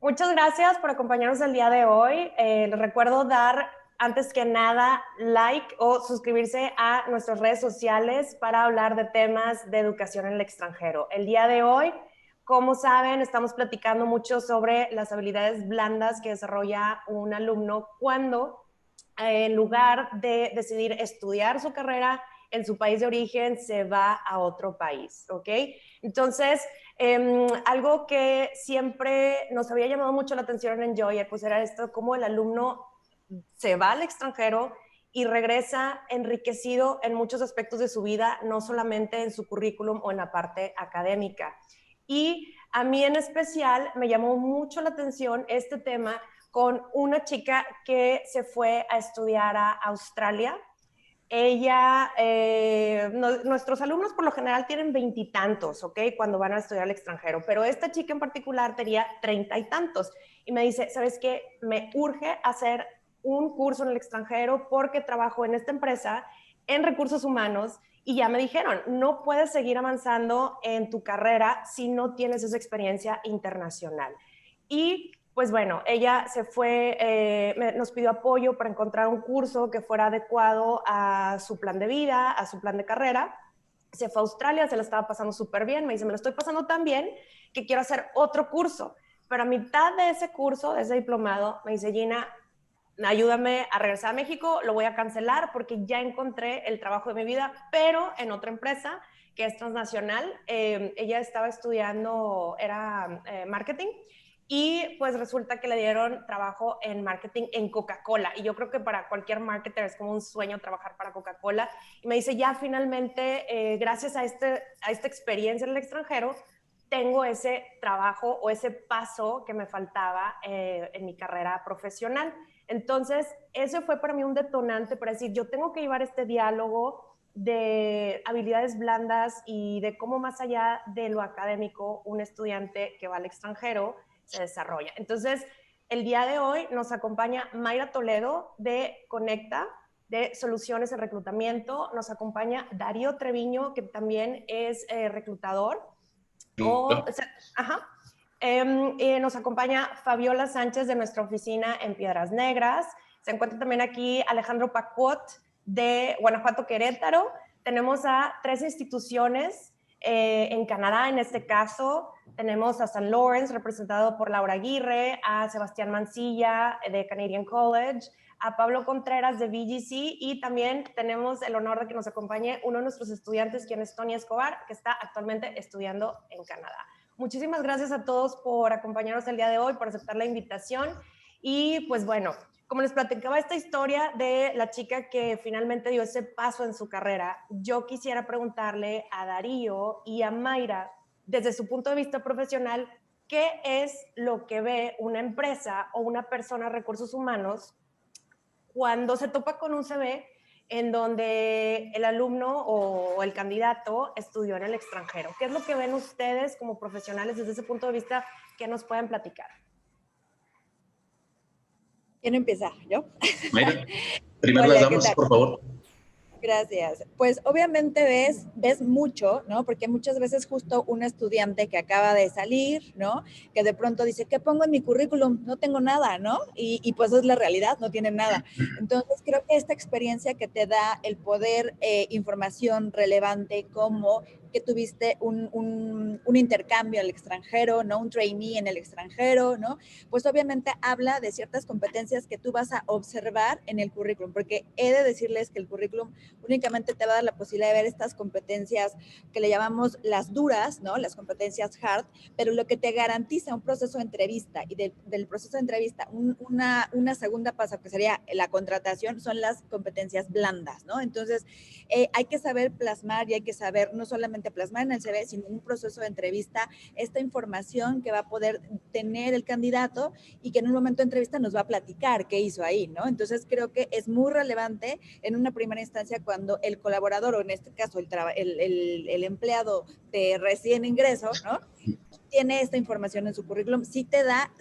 Muchas gracias por acompañarnos el día de hoy. Les recuerdo dar, antes que nada, like o suscribirse a nuestras redes sociales para hablar de temas de educación en el extranjero. El día de hoy, como saben, estamos platicando mucho sobre las habilidades blandas que desarrolla un alumno cuando, en lugar de decidir estudiar su carrera en su país de origen, se va a otro país, ¿ok? Entonces, algo que siempre nos había llamado mucho la atención en Enjoyer, pues era esto, cómo el alumno se va al extranjero y regresa enriquecido en muchos aspectos de su vida, no solamente en su currículum o en la parte académica. Y a mí en especial me llamó mucho la atención este tema con una chica que se fue a estudiar a Australia. Ella, nuestros alumnos por lo general tienen veintitantos, ¿ok? Cuando van a estudiar al extranjero, pero esta chica en particular tenía treinta y tantos. Y me dice, ¿sabes qué? Me urge hacer un curso en el extranjero porque trabajo en esta empresa en recursos humanos y ya me dijeron, no puedes seguir avanzando en tu carrera si no tienes esa experiencia internacional. Y pues bueno, ella se fue, nos pidió apoyo para encontrar un curso que fuera adecuado a su plan de vida, a su plan de carrera. Se fue a Australia, se la estaba pasando súper bien, me dice, me lo estoy pasando tan bien que quiero hacer otro curso. Pero a mitad de ese curso, de ese diplomado, me dice, Gina, ayúdame a regresar a México, lo voy a cancelar porque ya encontré el trabajo de mi vida, pero en otra empresa que es transnacional. Ella estaba estudiando, era marketing, y pues resulta que le dieron trabajo en marketing en Coca-Cola. Y yo creo que para cualquier marketer es como un sueño trabajar para Coca-Cola. Y me dice, ya finalmente, gracias a esta experiencia en el extranjero, tengo ese trabajo o ese paso que me faltaba en mi carrera profesional. Entonces, eso fue para mí un detonante para decir, yo tengo que llevar este diálogo de habilidades blandas y de cómo más allá de lo académico, un estudiante que va al extranjero se desarrolla. Entonces, el día de hoy nos acompaña Mayra Toledo de Conecta, de Soluciones en Reclutamiento. Nos acompaña Darío Treviño, que también es reclutador. Ajá. Nos acompaña Fabiola Sánchez de nuestra oficina en Piedras Negras. Se encuentra también aquí Alejandro Pacot de Guanajuato Querétaro. Tenemos a tres instituciones en Canadá, en este caso. Tenemos a St. Lawrence, representado por Laura Aguirre, a Sebastián Mancilla de Canadian College, a Pablo Contreras de VGC, y también tenemos el honor de que nos acompañe uno de nuestros estudiantes, quien es Tony Escobar, que está actualmente estudiando en Canadá. Muchísimas gracias a todos por acompañarnos el día de hoy, por aceptar la invitación. Y pues bueno, como les platicaba esta historia de la chica que finalmente dio ese paso en su carrera, yo quisiera preguntarle a Darío y a Mayra, desde su punto de vista profesional, ¿qué es lo que ve una empresa o una persona de recursos humanos cuando se topa con un CV en donde el alumno o el candidato estudió en el extranjero? ¿Qué es lo que ven ustedes como profesionales desde ese punto de vista que nos pueden platicar? ¿Quién empieza? ¿Yo? Mayra, primero las Hola, ¿qué damas, tal? por favor. Gracias. Pues obviamente ves mucho, ¿no? Porque muchas veces justo un estudiante que acaba de salir, ¿no? Que de pronto dice, ¿qué pongo en mi currículum? No tengo nada, ¿no? Y pues es la realidad, no tienen nada. Entonces creo que esta experiencia que te da el poder información relevante como que tuviste un intercambio al extranjero, ¿no? Un trainee en el extranjero, ¿no? Pues obviamente habla de ciertas competencias que tú vas a observar en el currículum, porque he de decirles que el currículum únicamente te va a dar la posibilidad de ver estas competencias que le llamamos las duras, ¿no? Las competencias hard, pero lo que te garantiza un proceso de entrevista y del proceso de entrevista, una segunda paso que sería la contratación, son las competencias blandas, ¿no? Entonces, hay que saber plasmar y hay que saber no solamente plasmar en el CV, sino en un proceso de entrevista, esta información que va a poder tener el candidato y que en un momento de entrevista nos va a platicar qué hizo ahí, ¿no? Entonces, creo que es muy relevante en una primera instancia cuando el colaborador, o en este caso el empleado de recién ingreso, ¿no? Tiene esta información en su currículum, sí te da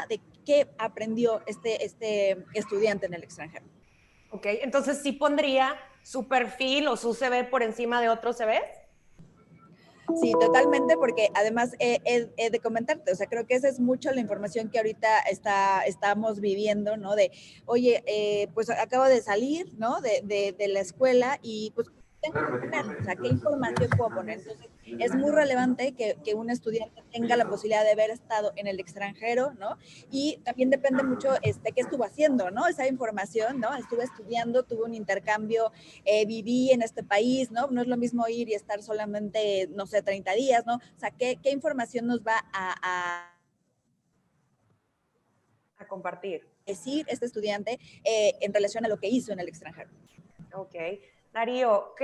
de qué aprendió este estudiante en el extranjero. Ok, entonces sí pondría su perfil o su CV por encima de otros CVs. Sí, totalmente, porque además he de comentarte, o sea, creo que esa es mucho la información que ahorita estamos viviendo, ¿no? De, oye, pues acabo de salir, ¿no? De la escuela y pues tengo que poner, o sea, ¿qué información puedo poner? Entonces, es muy relevante que un estudiante tenga la posibilidad de haber estado en el extranjero, ¿no? Y también depende mucho, qué estuvo haciendo, ¿no? Esa información, ¿no? Estuve estudiando, tuve un intercambio, viví en este país, ¿no? No es lo mismo ir y estar solamente, no sé, 30 días, ¿no? O sea, ¿qué información nos va A compartir. decir este estudiante en relación a lo que hizo en el extranjero? Ok. Darío,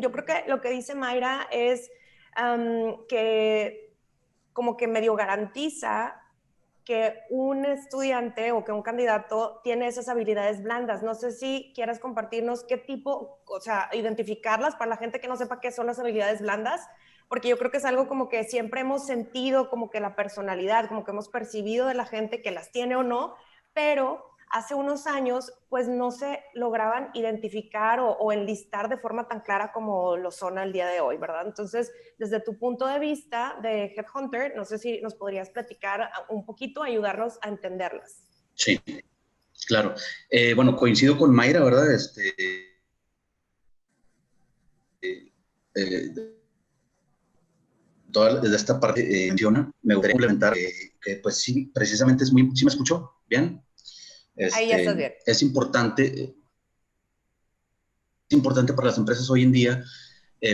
yo creo que lo que dice Mayra es que como que medio garantiza que un estudiante o que un candidato tiene esas habilidades blandas. No sé si quieras compartirnos qué tipo, o sea, identificarlas para la gente que no sepa qué son las habilidades blandas, porque yo creo que es algo como que siempre hemos sentido como que la personalidad, como que hemos percibido de la gente que las tiene o no, pero hace unos años pues no se lograban identificar o enlistar de forma tan clara como lo son al día de hoy, ¿verdad? Entonces, desde tu punto de vista de Headhunter, no sé si nos podrías platicar un poquito, ayudarnos a entenderlas. Sí, claro. Bueno, coincido con Mayra, ¿verdad? Eh, desde esta parte menciona, me gustaría complementar que, pues sí, precisamente ¿sí me escuchó? ¿Bien? Ahí ya estás bien. Es importante para las empresas hoy en día,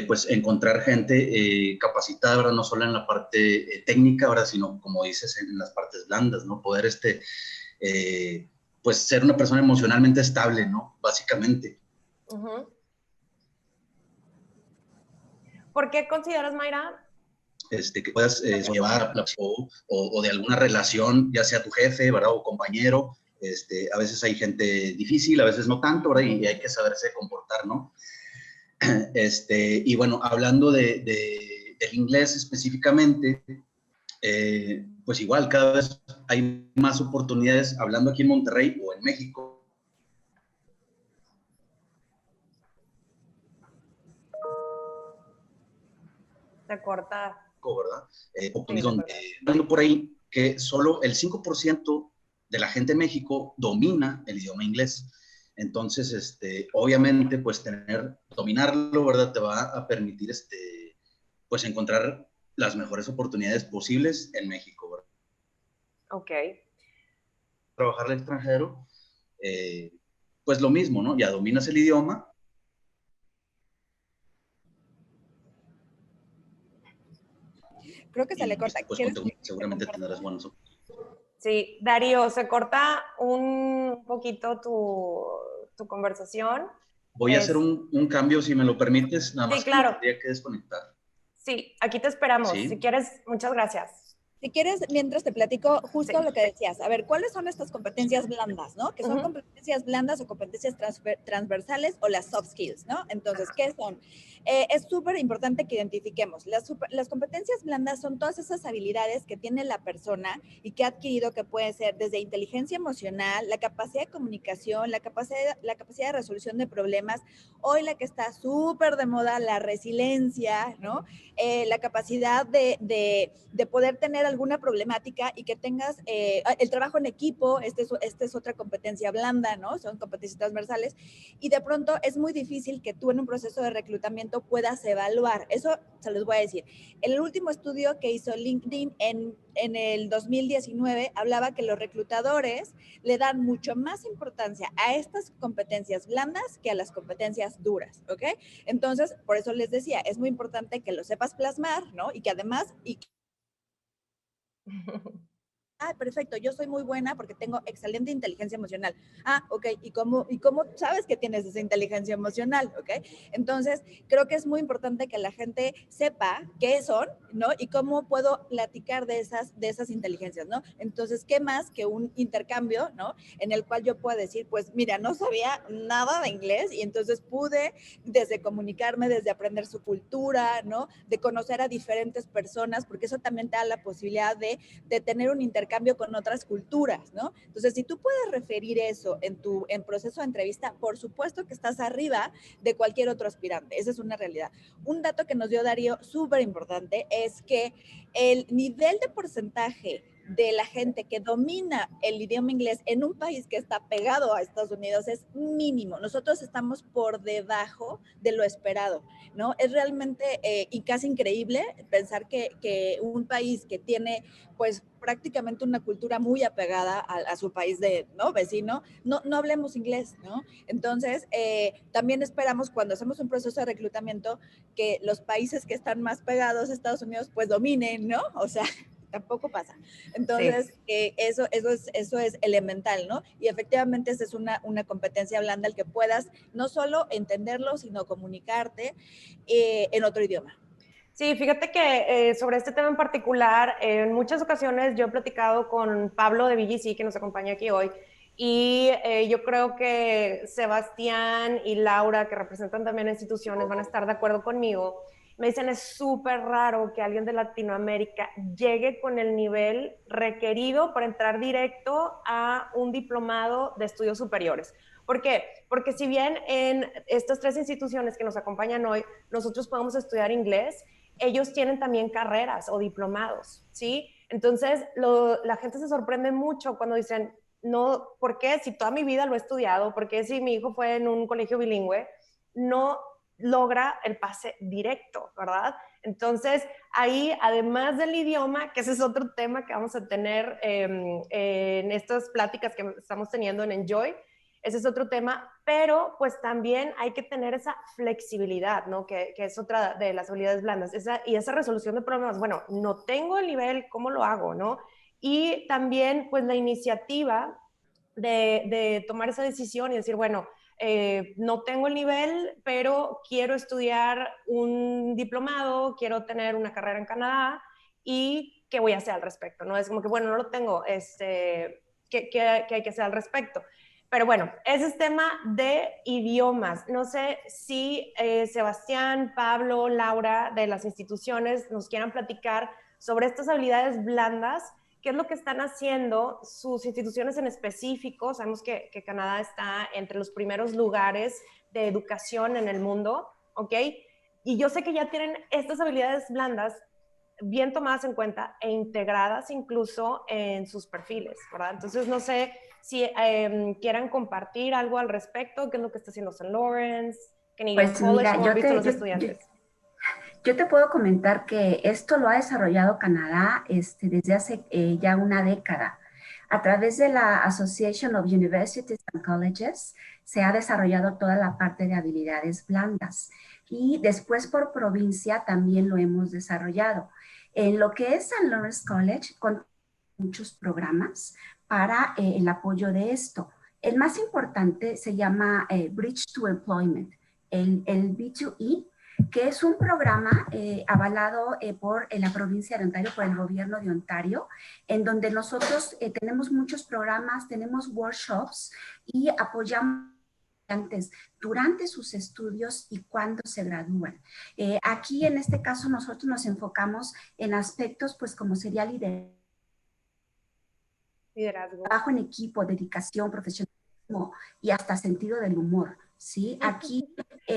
pues encontrar gente capacitada, ¿verdad? No solo en la parte técnica, ¿verdad? Sino, como dices, en las partes blandas, ¿no? Poder, pues, ser una persona emocionalmente estable, ¿no? Básicamente. Uh-huh. ¿Por qué consideras, Mayra? Que puedas llevar o de alguna relación, ya sea tu jefe, ¿verdad? O compañero. A veces hay gente difícil, a veces no tanto, ¿verdad? Y hay que saberse comportar, ¿no? Y bueno, hablando del inglés específicamente, pues igual cada vez hay más oportunidades, hablando aquí en Monterrey o en México. Se corta. ¿Verdad? Hablando por ahí que solo el 5% de la gente en México domina el idioma inglés. Entonces, obviamente, pues dominarlo, ¿verdad? Te va a permitir, pues encontrar las mejores oportunidades posibles en México, ¿verdad? Ok. Trabajar al extranjero, pues lo mismo, ¿no? Ya dominas el idioma. Creo que se le corta. Pues seguramente tendrás buenos. Sí, Darío, se corta un poquito tu conversación. Voy a hacer un cambio, si me lo permites, nada más Sí, claro. tendría que desconectar. Sí, aquí te esperamos. ¿Sí? Si quieres, muchas gracias. Si quieres, mientras te platico justo Sí. lo que decías, a ver, ¿cuáles son estas competencias blandas, no? Que son competencias blandas o competencias transversales o las soft skills, ¿no? Entonces, ¿qué son? Es súper importante que identifiquemos. Las competencias blandas son todas esas habilidades que tiene la persona y que ha adquirido, que puede ser desde inteligencia emocional, la capacidad de comunicación, la capacidad de resolución de problemas. Hoy la que está súper de moda, la resiliencia, ¿no? La capacidad de poder tener alguna problemática y que tengas el trabajo en equipo, esta es otra competencia blanda, ¿no? Son competencias transversales y de pronto es muy difícil que tú en un proceso de reclutamiento puedas evaluar. Eso se los voy a decir. El último estudio que hizo LinkedIn en el 2019 hablaba que los reclutadores le dan mucho más importancia a estas competencias blandas que a las competencias duras, ¿ok? Entonces, por eso les decía, es muy importante que lo sepas plasmar, ¿no? Y que además... perfecto, yo soy muy buena porque tengo excelente inteligencia emocional. Ok, ¿y cómo sabes que tienes esa inteligencia emocional? Ok, entonces creo que es muy importante que la gente sepa qué son, ¿no? Y cómo puedo platicar de esas inteligencias, ¿no? Entonces, ¿qué más que un intercambio, ¿no? En el cual yo pueda decir, pues mira, no sabía nada de inglés y entonces pude desde comunicarme, desde aprender su cultura, ¿no? De conocer a diferentes personas, porque eso también te da la posibilidad de tener un intercambio intercambio con otras culturas, ¿no? Entonces, si tú puedes referir eso en proceso de entrevista, por supuesto que estás arriba de cualquier otro aspirante. Esa es una realidad. Un dato que nos dio Darío súper importante es que el nivel de porcentaje de la gente que domina el idioma inglés en un país que está pegado a Estados Unidos es mínimo. Nosotros estamos por debajo de lo esperado, ¿no? Es realmente y casi increíble pensar que un país que tiene pues prácticamente una cultura muy apegada a su país ¿no? Vecino, no hablemos inglés, ¿no? Entonces, también esperamos cuando hacemos un proceso de reclutamiento que los países que están más pegados a Estados Unidos pues dominen, ¿no? O sea, tampoco pasa. Entonces, sí. Eso es elemental, ¿no? Y efectivamente esa es una competencia blanda, el que puedas no solo entenderlo, sino comunicarte en otro idioma. Sí, fíjate que sobre este tema en particular, en muchas ocasiones yo he platicado con Pablo de VGC, que nos acompaña aquí hoy, y yo creo que Sebastián y Laura, que representan también instituciones, van a estar de acuerdo conmigo. Me dicen, es súper raro que alguien de Latinoamérica llegue con el nivel requerido para entrar directo a un diplomado de estudios superiores. ¿Por qué? Porque si bien en estas 3 instituciones que nos acompañan hoy, nosotros podemos estudiar inglés, ellos tienen también carreras o diplomados, ¿sí? Entonces, la gente se sorprende mucho cuando dicen, no, ¿por qué? Si toda mi vida lo he estudiado, ¿por qué si mi hijo fue en un colegio bilingüe, no logra el pase directo, ¿verdad? Entonces, ahí, además del idioma, que ese es otro tema que vamos a tener en estas pláticas que estamos teniendo en Enjoy, ese es otro tema, pero pues también hay que tener esa flexibilidad, ¿no? Que es otra de las habilidades blandas, y esa resolución de problemas. Bueno, no tengo el nivel, ¿cómo lo hago, no? Y también pues la iniciativa de tomar esa decisión y decir, bueno, no tengo el nivel, pero quiero estudiar un diplomado, quiero tener una carrera en Canadá, y ¿qué voy a hacer al respecto? No es como que, bueno, no lo tengo, ¿qué hay que hacer al respecto? Pero bueno, ese es tema de idiomas. No sé si Sebastián, Pablo, Laura de las instituciones nos quieran platicar sobre estas habilidades blandas. ¿Qué es lo que están haciendo sus instituciones en específico? Sabemos que Canadá está entre los primeros lugares de educación en el mundo, ¿ok? Y yo sé que ya tienen estas habilidades blandas bien tomadas en cuenta e integradas incluso en sus perfiles, ¿verdad? Entonces, no sé si quieran compartir algo al respecto, qué es lo que está haciendo St. Lawrence, Canadian Pues College, mira, cómo han visto los estudiantes. Yo te puedo comentar que esto lo ha desarrollado Canadá desde hace ya una década. A través de la Association of Universities and Colleges se ha desarrollado toda la parte de habilidades blandas y después por provincia también lo hemos desarrollado. En lo que es St. Lawrence College, con muchos programas para el apoyo de esto. El más importante se llama Bridge to Employment, el B2E, que es un programa avalado por la provincia de Ontario, por el gobierno de Ontario, en donde nosotros tenemos muchos programas, tenemos workshops y apoyamos durante sus estudios y cuando se gradúan. Aquí en este caso nosotros nos enfocamos en aspectos pues como sería liderazgo, trabajo en equipo, dedicación, profesionalismo y hasta sentido del humor. ¿Sí? Aquí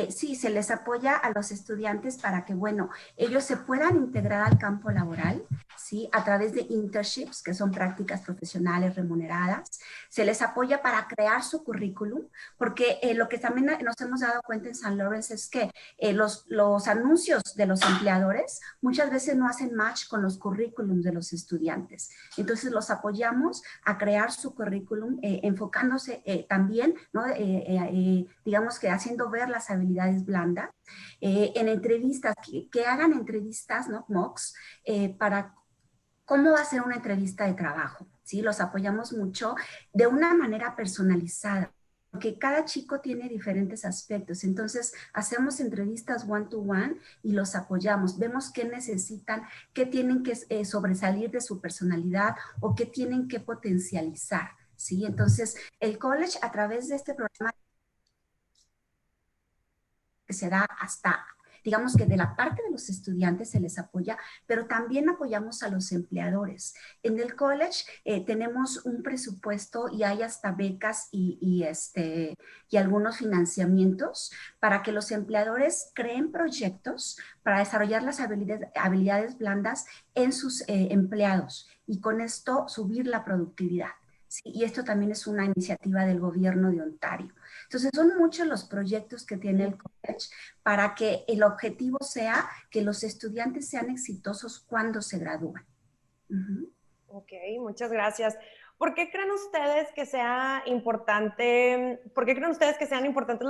sí se les apoya a los estudiantes para que, bueno, ellos se puedan integrar al campo laboral, ¿sí? A través de internships, que son prácticas profesionales remuneradas. Se les apoya para crear su currículum, porque lo que también nos hemos dado cuenta en St. Lawrence es que los anuncios de los empleadores muchas veces no hacen match con los currículums de los estudiantes. Entonces los apoyamos a crear su currículum enfocándose también, ¿no? Digamos que haciendo ver las habilidades blandas, en entrevistas, que hagan entrevistas, ¿no? Mocks, para cómo va a ser una entrevista de trabajo, ¿sí? Los apoyamos mucho de una manera personalizada, porque cada chico tiene diferentes aspectos, entonces hacemos entrevistas one-to-one y los apoyamos, vemos qué necesitan, qué tienen que sobresalir de su personalidad o qué tienen que potencializar, ¿sí? Entonces, el college a través de este programa que se da hasta, digamos que de la parte de los estudiantes se les apoya, pero también apoyamos a los empleadores. En el college tenemos un presupuesto y hay hasta becas y algunos financiamientos para que los empleadores creen proyectos para desarrollar las habilidades blandas en sus empleados y con esto subir la productividad. Sí, y esto también es una iniciativa del gobierno de Ontario. Entonces, son muchos los proyectos que tiene el college para que el objetivo sea que los estudiantes sean exitosos cuando se gradúan. Ok, muchas gracias. ¿Por qué creen ustedes que sea importante, por qué creen ustedes que sean importantes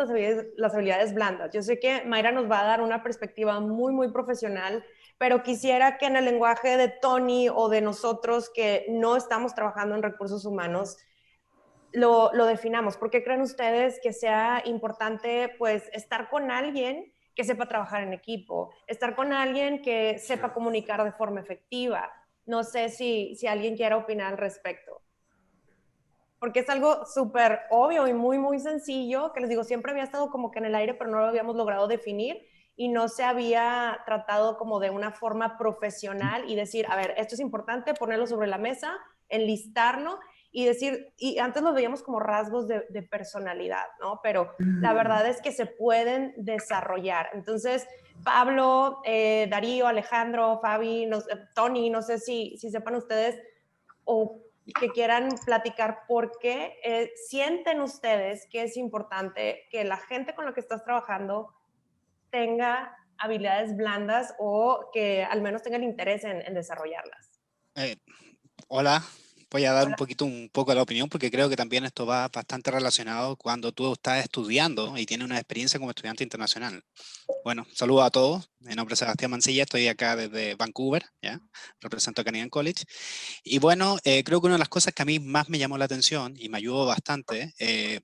las habilidades blandas? Yo sé que Mayra nos va a dar una perspectiva muy, muy profesional, pero quisiera que en el lenguaje de Tony o de nosotros que no estamos trabajando en recursos humanos, lo definamos. ¿Por qué creen ustedes que sea importante, pues, estar con alguien que sepa trabajar en equipo, estar con alguien que sepa comunicar de forma efectiva? No sé si alguien quiera opinar al respecto. Porque es algo súper obvio y muy, muy sencillo, que les digo, siempre había estado como que en el aire, pero no lo habíamos logrado definir y no se había tratado como de una forma profesional y decir, a ver, esto es importante, ponerlo sobre la mesa, enlistarlo y decir, y antes lo veíamos como rasgos de personalidad, ¿no? Pero la verdad es que se pueden desarrollar. Entonces, Pablo, Darío, Alejandro, Fabi, Tony, no sé si sepan ustedes o que quieran platicar por qué sienten ustedes que es importante que la gente con la que estás trabajando tenga habilidades blandas o que al menos tenga el interés en desarrollarlas. Hola, voy a dar Hola. un poco la opinión porque creo que también esto va bastante relacionado cuando tú estás estudiando y tienes una experiencia como estudiante internacional. Bueno, saludos a todos. Mi nombre es Sebastián Mancilla, estoy acá desde Vancouver, ¿ya? Represento a Canadian College. Y bueno, creo que una de las cosas que a mí más me llamó la atención y me ayudó bastante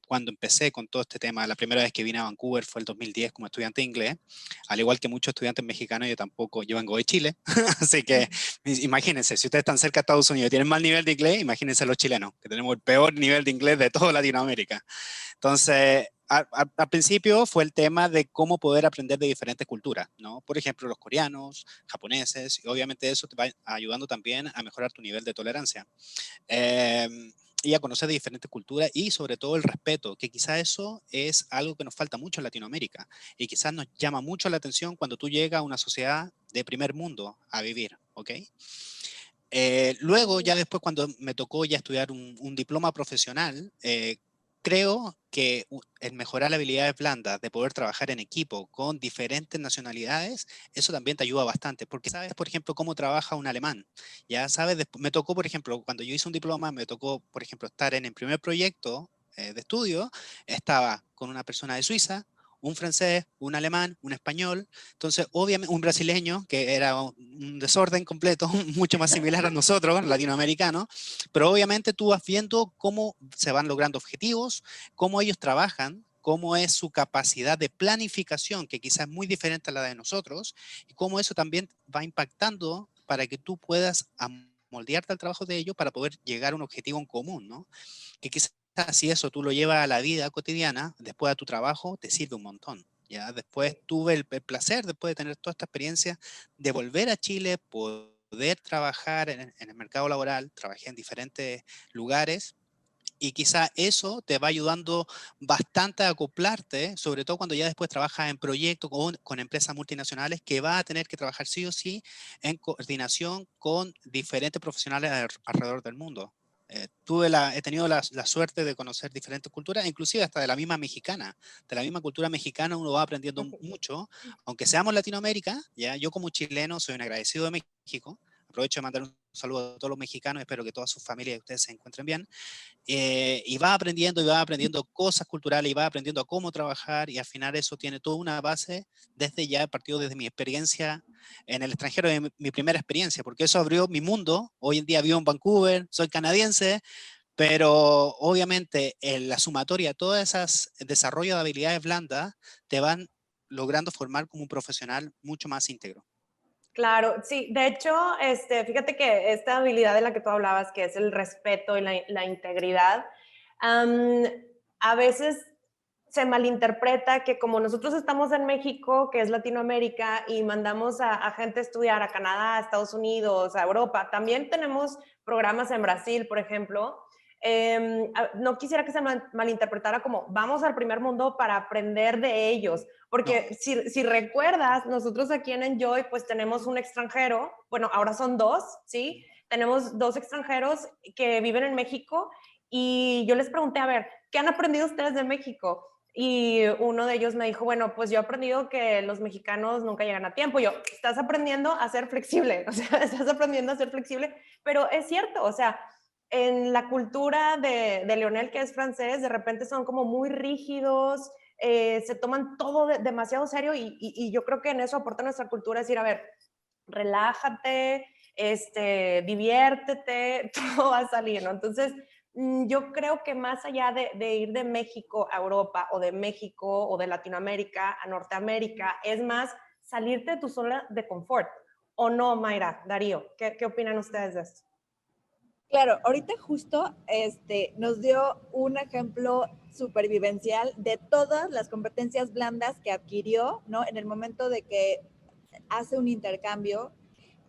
cuando empecé con todo este tema, la primera vez que vine a Vancouver fue el 2010 como estudiante de inglés, al igual que muchos estudiantes mexicanos, yo vengo de Chile, así que imagínense, si ustedes están cerca de Estados Unidos y tienen mal nivel de inglés, imagínense los chilenos, que tenemos el peor nivel de inglés de toda Latinoamérica. Entonces, al principio fue el tema de cómo poder aprender de diferentes culturas, ¿no? Por ejemplo, los coreanos, japoneses, y obviamente eso te va ayudando también a mejorar tu nivel de tolerancia. Y a conocer de diferentes culturas y sobre todo el respeto, que quizás eso es algo que nos falta mucho en Latinoamérica y quizás nos llama mucho la atención cuando tú llegas a una sociedad de primer mundo a vivir, ¿ok? Luego, ya después cuando me tocó ya estudiar un diploma profesional, creo que el mejorar las habilidades blandas de poder trabajar en equipo con diferentes nacionalidades, eso también te ayuda bastante, porque sabes, por ejemplo, cómo trabaja un alemán. Ya sabes, me tocó, por ejemplo, cuando yo hice un diploma, me tocó, por ejemplo, estar en el primer proyecto de estudio, estaba con una persona de Suiza, un francés, un alemán, un español, entonces obviamente un brasileño, que era un desorden completo, mucho más similar a nosotros, latinoamericanos, pero obviamente tú vas viendo cómo se van logrando objetivos, cómo ellos trabajan, cómo es su capacidad de planificación, que quizás es muy diferente a la de nosotros, y cómo eso también va impactando para que tú puedas moldearte al trabajo de ellos para poder llegar a un objetivo en común, ¿no? Que quizás si eso tú lo llevas a la vida cotidiana, después a tu trabajo, te sirve un montón. ¿Ya? Después tuve el placer, después de tener toda esta experiencia, de volver a Chile, poder trabajar en el mercado laboral, trabajé en diferentes lugares, y quizá eso te va ayudando bastante a acoplarte, sobre todo cuando ya después trabajas en proyectos con empresas multinacionales que va a tener que trabajar sí o sí en coordinación con diferentes profesionales alrededor del mundo. He tenido la suerte de conocer diferentes culturas, inclusive hasta de la misma mexicana. De la misma cultura mexicana uno va aprendiendo mucho, aunque seamos Latinoamérica, ¿ya? Yo como chileno soy un agradecido de México. Aprovecho de mandar un saludo a todos los mexicanos, espero que todas sus familias y ustedes se encuentren bien. Y va aprendiendo cosas culturales y va aprendiendo a cómo trabajar y al final eso tiene toda una base desde ya, partido desde mi experiencia en el extranjero, de mi primera experiencia, porque eso abrió mi mundo. Hoy en día vivo en Vancouver, soy canadiense, pero obviamente en la sumatoria de todas esas desarrollo de habilidades blandas te van logrando formar como un profesional mucho más íntegro. Claro, sí, de hecho, fíjate que esta habilidad de la que tú hablabas, que es el respeto y la integridad, a veces se malinterpreta que como nosotros estamos en México, que es Latinoamérica, y mandamos a gente a estudiar a Canadá, a Estados Unidos, a Europa, también tenemos programas en Brasil, por ejemplo. No quisiera que se malinterpretara como vamos al primer mundo para aprender de ellos, porque No. si recuerdas, nosotros aquí en Enjoy pues tenemos un extranjero, bueno, ahora son dos, ¿sí? Tenemos dos extranjeros que viven en México y yo les pregunté, a ver, ¿qué han aprendido ustedes de México? Y uno de ellos me dijo, bueno, pues yo he aprendido que los mexicanos nunca llegan a tiempo. Yo, estás aprendiendo a ser flexible, o sea, estás aprendiendo a ser flexible, pero es cierto, o sea, en la cultura de Leonel, que es francés, de repente son como muy rígidos, se toman todo demasiado serio y yo creo que en eso aporta nuestra cultura, decir, a ver, relájate, diviértete, todo va a salir, ¿no? Entonces, yo creo que más allá de ir de México a Europa o de México o de Latinoamérica a Norteamérica, es más salirte de tu zona de confort. ¿O no, Mayra, Darío? ¿Qué opinan ustedes de esto? Claro, ahorita justo nos dio un ejemplo supervivencial de todas las competencias blandas que adquirió, ¿no? En el momento de que hace un intercambio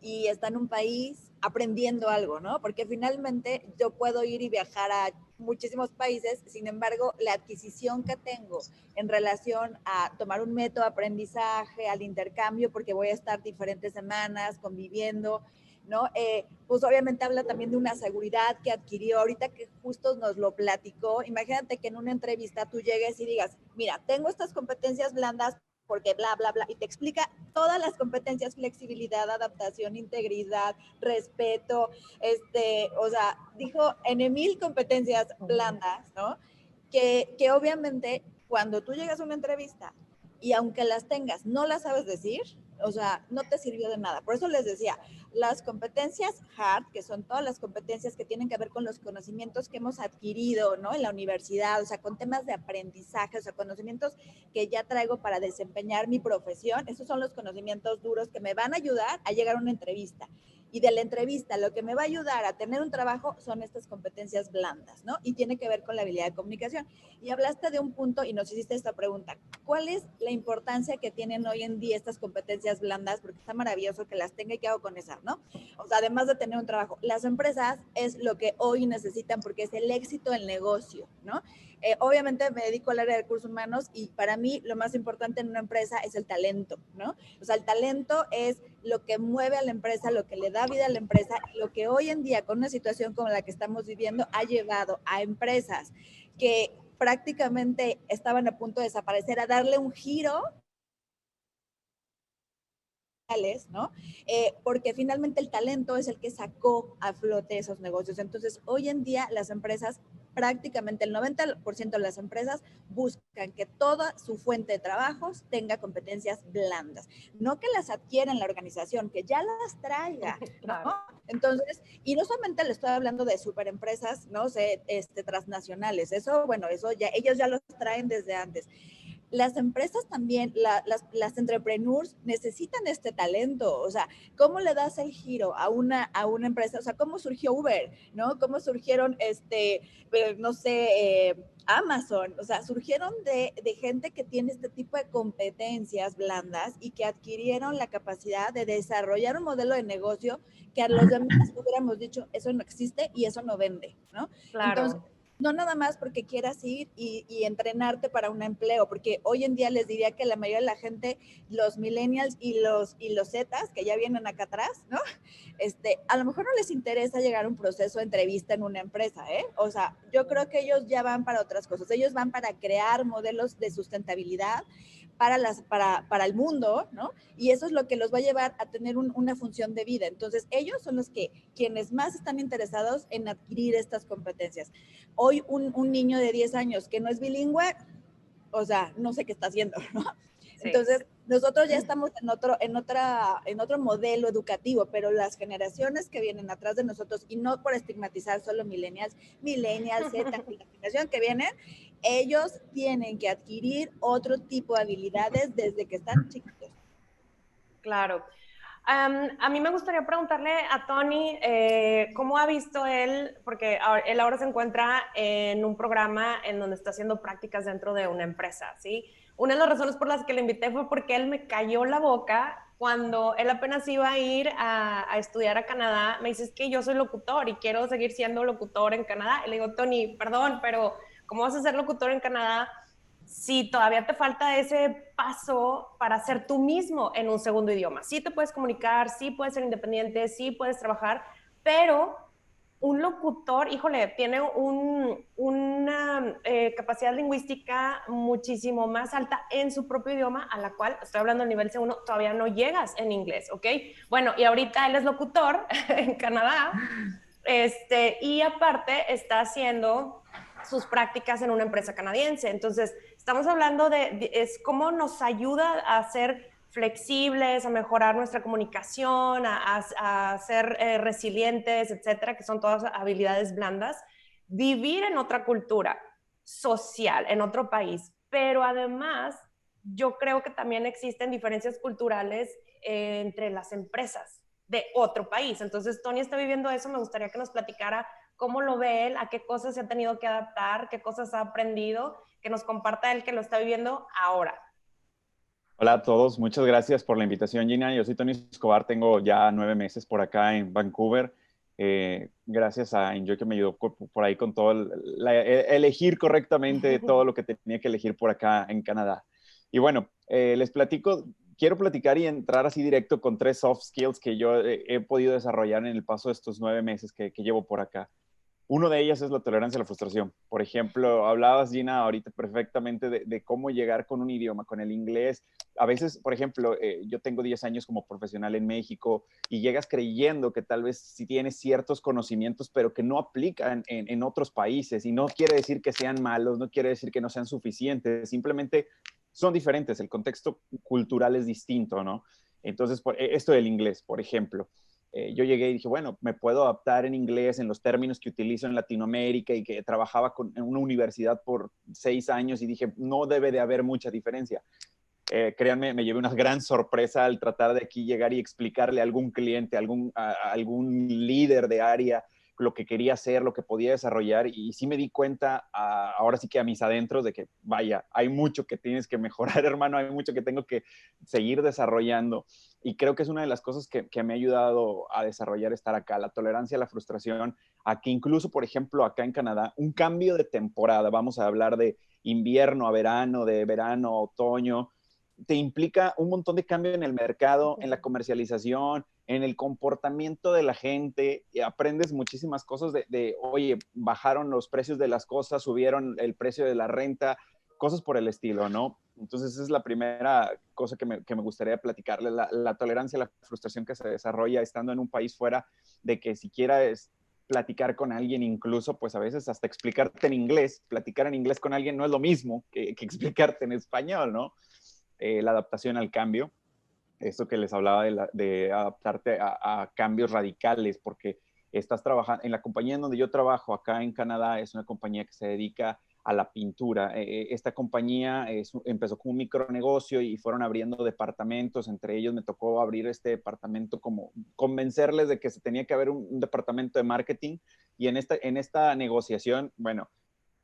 y está en un país aprendiendo algo, ¿no? Porque finalmente yo puedo ir y viajar a muchísimos países, sin embargo, la adquisición que tengo en relación a tomar un método de aprendizaje, al intercambio, porque voy a estar diferentes semanas conviviendo, ¿no? Pues obviamente habla también de una seguridad que adquirió ahorita que justo nos lo platicó. Imagínate que en una entrevista tú llegues y digas, mira, tengo estas competencias blandas porque bla, bla, bla, y te explica todas las competencias, flexibilidad, adaptación, integridad, respeto, o sea, dijo en 1000 competencias blandas, ¿no? Que obviamente cuando tú llegas a una entrevista y aunque las tengas, no las sabes decir, o sea, no te sirvió de nada. Por eso les decía, las competencias hard, que son todas las competencias que tienen que ver con los conocimientos que hemos adquirido, ¿no? En la universidad, o sea, con temas de aprendizaje, o sea, conocimientos que ya traigo para desempeñar mi profesión, esos son los conocimientos duros que me van a ayudar a llegar a una entrevista. Y de la entrevista, lo que me va a ayudar a tener un trabajo son estas competencias blandas, ¿no? Y tiene que ver con la habilidad de comunicación. Y hablaste de un punto y nos hiciste esta pregunta. ¿Cuál es la importancia que tienen hoy en día estas competencias blandas? Porque está maravilloso que las tenga y qué hago con esas, ¿no? O sea, además de tener un trabajo, las empresas es lo que hoy necesitan porque es el éxito del negocio, ¿no? Obviamente me dedico al área de recursos humanos y para mí lo más importante en una empresa es el talento, ¿no? O sea, el talento es lo que mueve a la empresa, lo que le da vida a la empresa, lo que hoy en día con una situación como la que estamos viviendo ha llevado a empresas que prácticamente estaban a punto de desaparecer a darle un giro, ¿no? Porque finalmente el talento es el que sacó a flote esos negocios. Entonces, hoy en día las empresas, prácticamente el 90% de las empresas buscan que toda su fuente de trabajos tenga competencias blandas. No que las adquiera en la organización, que ya las traiga, ¿no? Claro. Entonces, y no solamente le estoy hablando de superempresas, no sé, transnacionales. Eso, bueno, eso ya, ellos ya los traen desde antes. Las empresas también, las entrepreneurs necesitan este talento, o sea, ¿cómo le das el giro a una empresa? O sea, ¿cómo surgió Uber, no? ¿Cómo surgieron, no sé, Amazon? O sea, surgieron de gente que tiene este tipo de competencias blandas y que adquirieron la capacidad de desarrollar un modelo de negocio que a los demás hubiéramos dicho, eso no existe y eso no vende, ¿no? Claro. Entonces, no nada más porque quieras ir y entrenarte para un empleo, porque hoy en día les diría que la mayoría de la gente, los millennials y los Zetas, que ya vienen acá atrás, ¿no? A lo mejor no les interesa llegar a un proceso de entrevista en una empresa, ¿eh? O sea, yo creo que ellos ya van para otras cosas, ellos van para crear modelos de sustentabilidad para el mundo, ¿no? Y eso es lo que los va a llevar a tener una función de vida. Entonces, ellos son quienes más están interesados en adquirir estas competencias. Hoy un niño de 10 años que no es bilingüe, o sea, no sé qué está haciendo, ¿no? Sí. Entonces, nosotros ya estamos en otro modelo educativo, pero las generaciones que vienen atrás de nosotros, y no por estigmatizar solo millennials, Z, la generación que vienen, ellos tienen que adquirir otro tipo de habilidades desde que están chiquitos. Claro. A mí me gustaría preguntarle a Tony cómo ha visto él, porque él ahora se encuentra en un programa en donde está haciendo prácticas dentro de una empresa, ¿sí? Una de las razones por las que le invité fue porque él me cayó la boca cuando él apenas iba a ir a estudiar a Canadá. Me dice, es que yo soy locutor y quiero seguir siendo locutor en Canadá. Y le digo, Tony, perdón, pero ¿cómo vas a ser locutor en Canadá si todavía te falta ese paso para ser tú mismo en un segundo idioma? Sí te puedes comunicar, sí puedes ser independiente, sí puedes trabajar, pero un locutor, híjole, tiene una capacidad lingüística muchísimo más alta en su propio idioma, a la cual, estoy hablando del nivel C1, todavía no llegas en inglés, ¿ok? Bueno, y ahorita él es locutor en Canadá, y aparte está haciendo sus prácticas en una empresa canadiense. Entonces, estamos hablando es cómo nos ayuda a ser flexibles, a mejorar nuestra comunicación, a ser resilientes, etcétera, que son todas habilidades blandas. Vivir en otra cultura social, en otro país, pero además yo creo que también existen diferencias culturales entre las empresas de otro país. Entonces, Tony está viviendo eso, me gustaría que nos platicara cómo lo ve él, a qué cosas se ha tenido que adaptar, qué cosas ha aprendido, que nos comparta él que lo está viviendo ahora. Hola a todos, muchas gracias por la invitación, Gina. Yo soy Tony Escobar, tengo ya 9 meses por acá en Vancouver. Gracias a Enjoy que me ayudó por ahí con todo, elegir correctamente todo lo que tenía que elegir por acá en Canadá. Y bueno, les platico, quiero platicar y entrar así directo con 3 soft skills que yo he podido desarrollar en el paso de estos 9 meses que llevo por acá. Uno de ellas es la tolerancia a la frustración. Por ejemplo, hablabas, Gina, ahorita perfectamente de cómo llegar con un idioma, con el inglés. A veces, por ejemplo, yo tengo 10 años como profesional en México y llegas creyendo que tal vez sí tienes ciertos conocimientos, pero que no aplican en otros países. Y no quiere decir que sean malos, no quiere decir que no sean suficientes, simplemente son diferentes. El contexto cultural es distinto, ¿no? Entonces, esto del inglés, por ejemplo. Yo llegué y dije, bueno, me puedo adaptar en inglés en los términos que utilizo en Latinoamérica y que trabajaba en una universidad por 6 años y dije, no debe de haber mucha diferencia. Créanme, me llevé una gran sorpresa al tratar de aquí llegar y explicarle a algún cliente, a algún líder de área lo que quería hacer, lo que podía desarrollar y sí me di cuenta, ahora sí que a mis adentros, de que vaya, hay mucho que tienes que mejorar, hermano, hay mucho que tengo que seguir desarrollando y creo que es una de las cosas que me ha ayudado a desarrollar estar acá, la tolerancia a la frustración, a que incluso, por ejemplo, acá en Canadá, un cambio de temporada, vamos a hablar de invierno a verano, de verano a otoño, te implica un montón de cambio en el mercado, en la comercialización, en el comportamiento de la gente. Y aprendes muchísimas cosas oye, bajaron los precios de las cosas, subieron el precio de la renta, cosas por el estilo, ¿no? Entonces, esa es la primera cosa que me gustaría platicarle, la tolerancia a la frustración que se desarrolla estando en un país fuera, de que siquiera es platicar con alguien, incluso, pues a veces hasta explicarte en inglés, platicar en inglés con alguien no es lo mismo que explicarte en español, ¿no? La adaptación al cambio, esto que les hablaba de adaptarte a cambios radicales, porque estás trabajando, en la compañía en donde yo trabajo acá en Canadá, es una compañía que se dedica a la pintura. Esta compañía empezó como un micronegocio y fueron abriendo departamentos, entre ellos me tocó abrir este departamento, como convencerles de que se tenía que haber un departamento de marketing, y en esta negociación, bueno,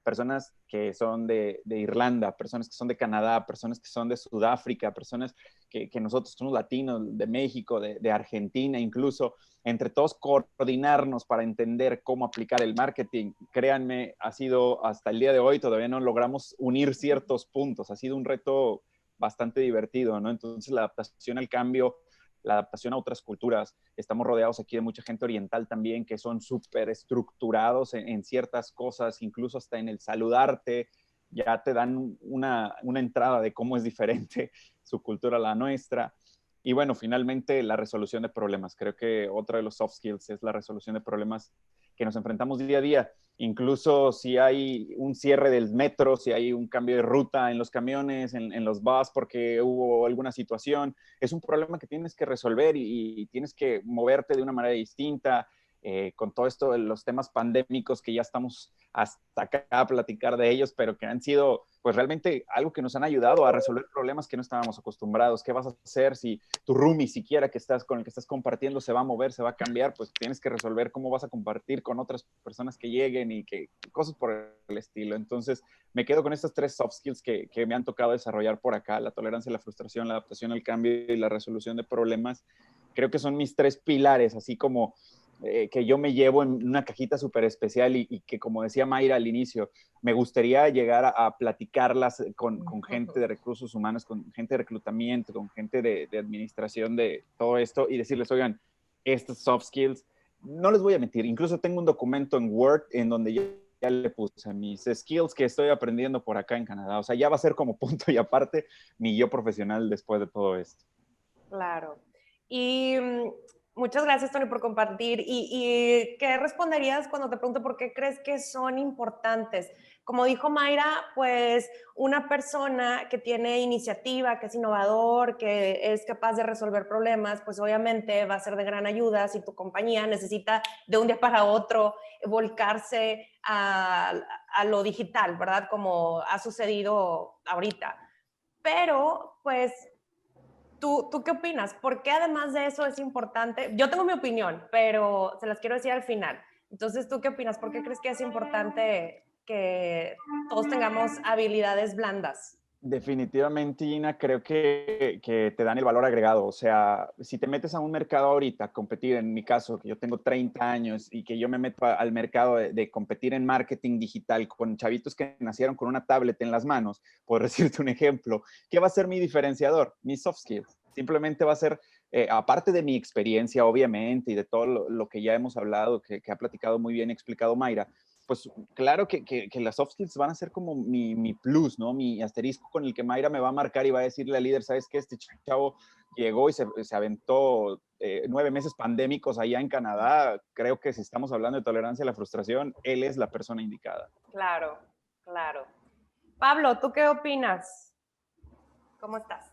personas que son de Irlanda, personas que son de Canadá, personas que son de Sudáfrica, personas que nosotros somos latinos, de México, de Argentina incluso, entre todos coordinarnos para entender cómo aplicar el marketing. Créanme, ha sido hasta el día de hoy, todavía no logramos unir ciertos puntos, ha sido un reto bastante divertido, ¿no? Entonces la adaptación al cambio, la adaptación a otras culturas. Estamos rodeados aquí de mucha gente oriental también que son súper estructurados en ciertas cosas, incluso hasta en el saludarte, ya te dan una entrada de cómo es diferente su cultura a la nuestra. Y bueno, finalmente la resolución de problemas. Creo que otro de los soft skills es la resolución de problemas que nos enfrentamos día a día. Incluso si hay un cierre del metro, si hay un cambio de ruta en los camiones, en los bus, porque hubo alguna situación, es un problema que tienes que resolver y tienes que moverte de una manera distinta. con todo esto de los temas pandémicos que ya estamos hasta acá a platicar de ellos, pero que han sido pues realmente algo que nos han ayudado a resolver problemas que no estábamos acostumbrados. ¿Qué vas a hacer si tu roomie siquiera con el que estás compartiendo se va a mover, se va a cambiar? Pues tienes que resolver cómo vas a compartir con otras personas que lleguen y cosas por el estilo. Entonces me quedo con estas 3 soft skills que me han tocado desarrollar por acá: la tolerancia, la frustración, la adaptación al cambio y la resolución de problemas. Creo que son mis 3 pilares, así como que yo me llevo en una cajita súper especial y que, como decía Mayra al inicio, me gustaría llegar a platicarlas con gente de recursos humanos, con gente de reclutamiento, con gente de administración de todo esto y decirles, oigan, estos soft skills, no les voy a mentir, incluso tengo un documento en Word en donde ya le puse mis skills que estoy aprendiendo por acá en Canadá. O sea, ya va a ser como punto y aparte mi yo profesional después de todo esto. Claro. Y muchas gracias, Tony, por compartir. ¿Y qué responderías cuando te pregunto por qué crees que son importantes? Como dijo Mayra, pues una persona que tiene iniciativa, que es innovador, que es capaz de resolver problemas, pues obviamente va a ser de gran ayuda si tu compañía necesita de un día para otro volcarse a lo digital, ¿verdad? Como ha sucedido ahorita. Pero, pues, ¿Tú qué opinas? ¿Por qué además de eso es importante? Yo tengo mi opinión, pero se las quiero decir al final. Entonces, ¿tú qué opinas? ¿Por qué crees que es importante que todos tengamos habilidades blandas? Definitivamente, Gina, creo que te dan el valor agregado. O sea, si te metes a un mercado ahorita a competir, en mi caso, que yo tengo 30 años y que yo me meto al mercado de competir en marketing digital con chavitos que nacieron con una tablet en las manos, por decirte un ejemplo, ¿qué va a ser mi diferenciador? Mis soft skills. Simplemente va a ser, aparte de mi experiencia, obviamente, y de todo lo que ya hemos hablado, que ha platicado muy bien y explicado Mayra, pues claro que las soft skills van a ser como mi plus, ¿no? Mi asterisco con el que Mayra me va a marcar y va a decirle al líder, ¿sabes qué? Este chavo llegó y se aventó 9 meses pandémicos allá en Canadá. Creo que si estamos hablando de tolerancia a la frustración, él es la persona indicada. Claro, claro. Pablo, ¿tú qué opinas? ¿Cómo estás?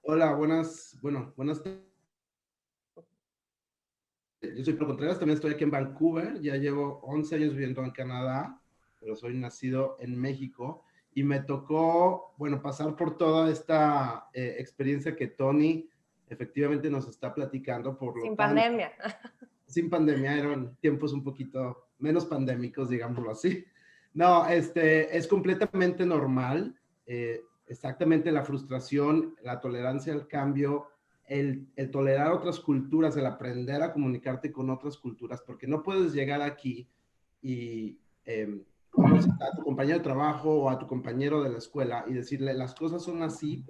Hola, buenas tardes. Yo soy Pablo Contreras, también estoy aquí en Vancouver, ya llevo 11 años viviendo en Canadá, pero soy nacido en México y me tocó, bueno, pasar por toda esta experiencia que Tony efectivamente nos está platicando. Sin pandemia. Sin pandemia, eran tiempos un poquito menos pandémicos, digámoslo así. No, es completamente normal, exactamente la frustración, la tolerancia al cambio, el tolerar otras culturas, el aprender a comunicarte con otras culturas, porque no puedes llegar aquí y conocer a tu compañero de trabajo o a tu compañero de la escuela y decirle las cosas son así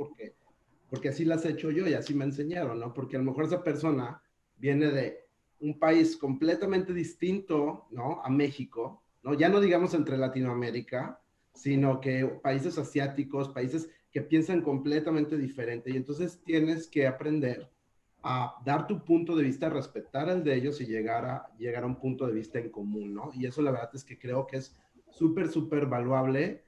porque así las he hecho yo y así me enseñaron, ¿no? Porque a lo mejor esa persona viene de un país completamente distinto, ¿no? A México, ¿no? Ya no digamos entre Latinoamérica, sino que países asiáticos, países que piensan completamente diferente, y entonces tienes que aprender a dar tu punto de vista, respetar el de ellos y llegar a un punto de vista en común, ¿no? Y eso la verdad es que creo que es súper valuable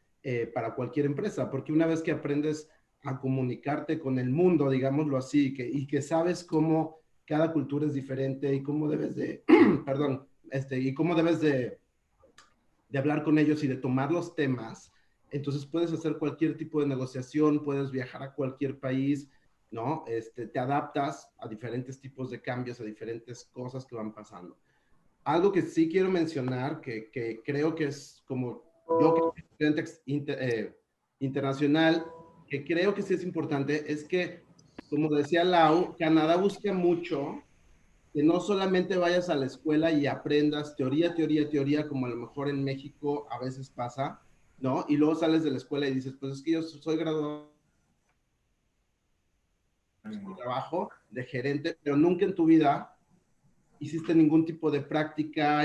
para cualquier empresa, porque una vez que aprendes a comunicarte con el mundo, digámoslo así, y que sabes cómo cada cultura es diferente y cómo debes de, perdón, y cómo debes de hablar con ellos y de tomar los temas, entonces puedes hacer cualquier tipo de negociación, puedes viajar a cualquier país, ¿no? Te adaptas a diferentes tipos de cambios, a diferentes cosas que van pasando. Algo que sí quiero mencionar, que creo que es como yo que soy estudiante internacional, que creo que sí es importante, es que, como decía Lau, Canadá busca mucho que no solamente vayas a la escuela y aprendas teoría, como a lo mejor en México a veces pasa, ¿no? Y luego sales de la escuela y dices, pues es que yo soy graduado de trabajo, de gerente, pero nunca en tu vida hiciste ningún tipo de práctica,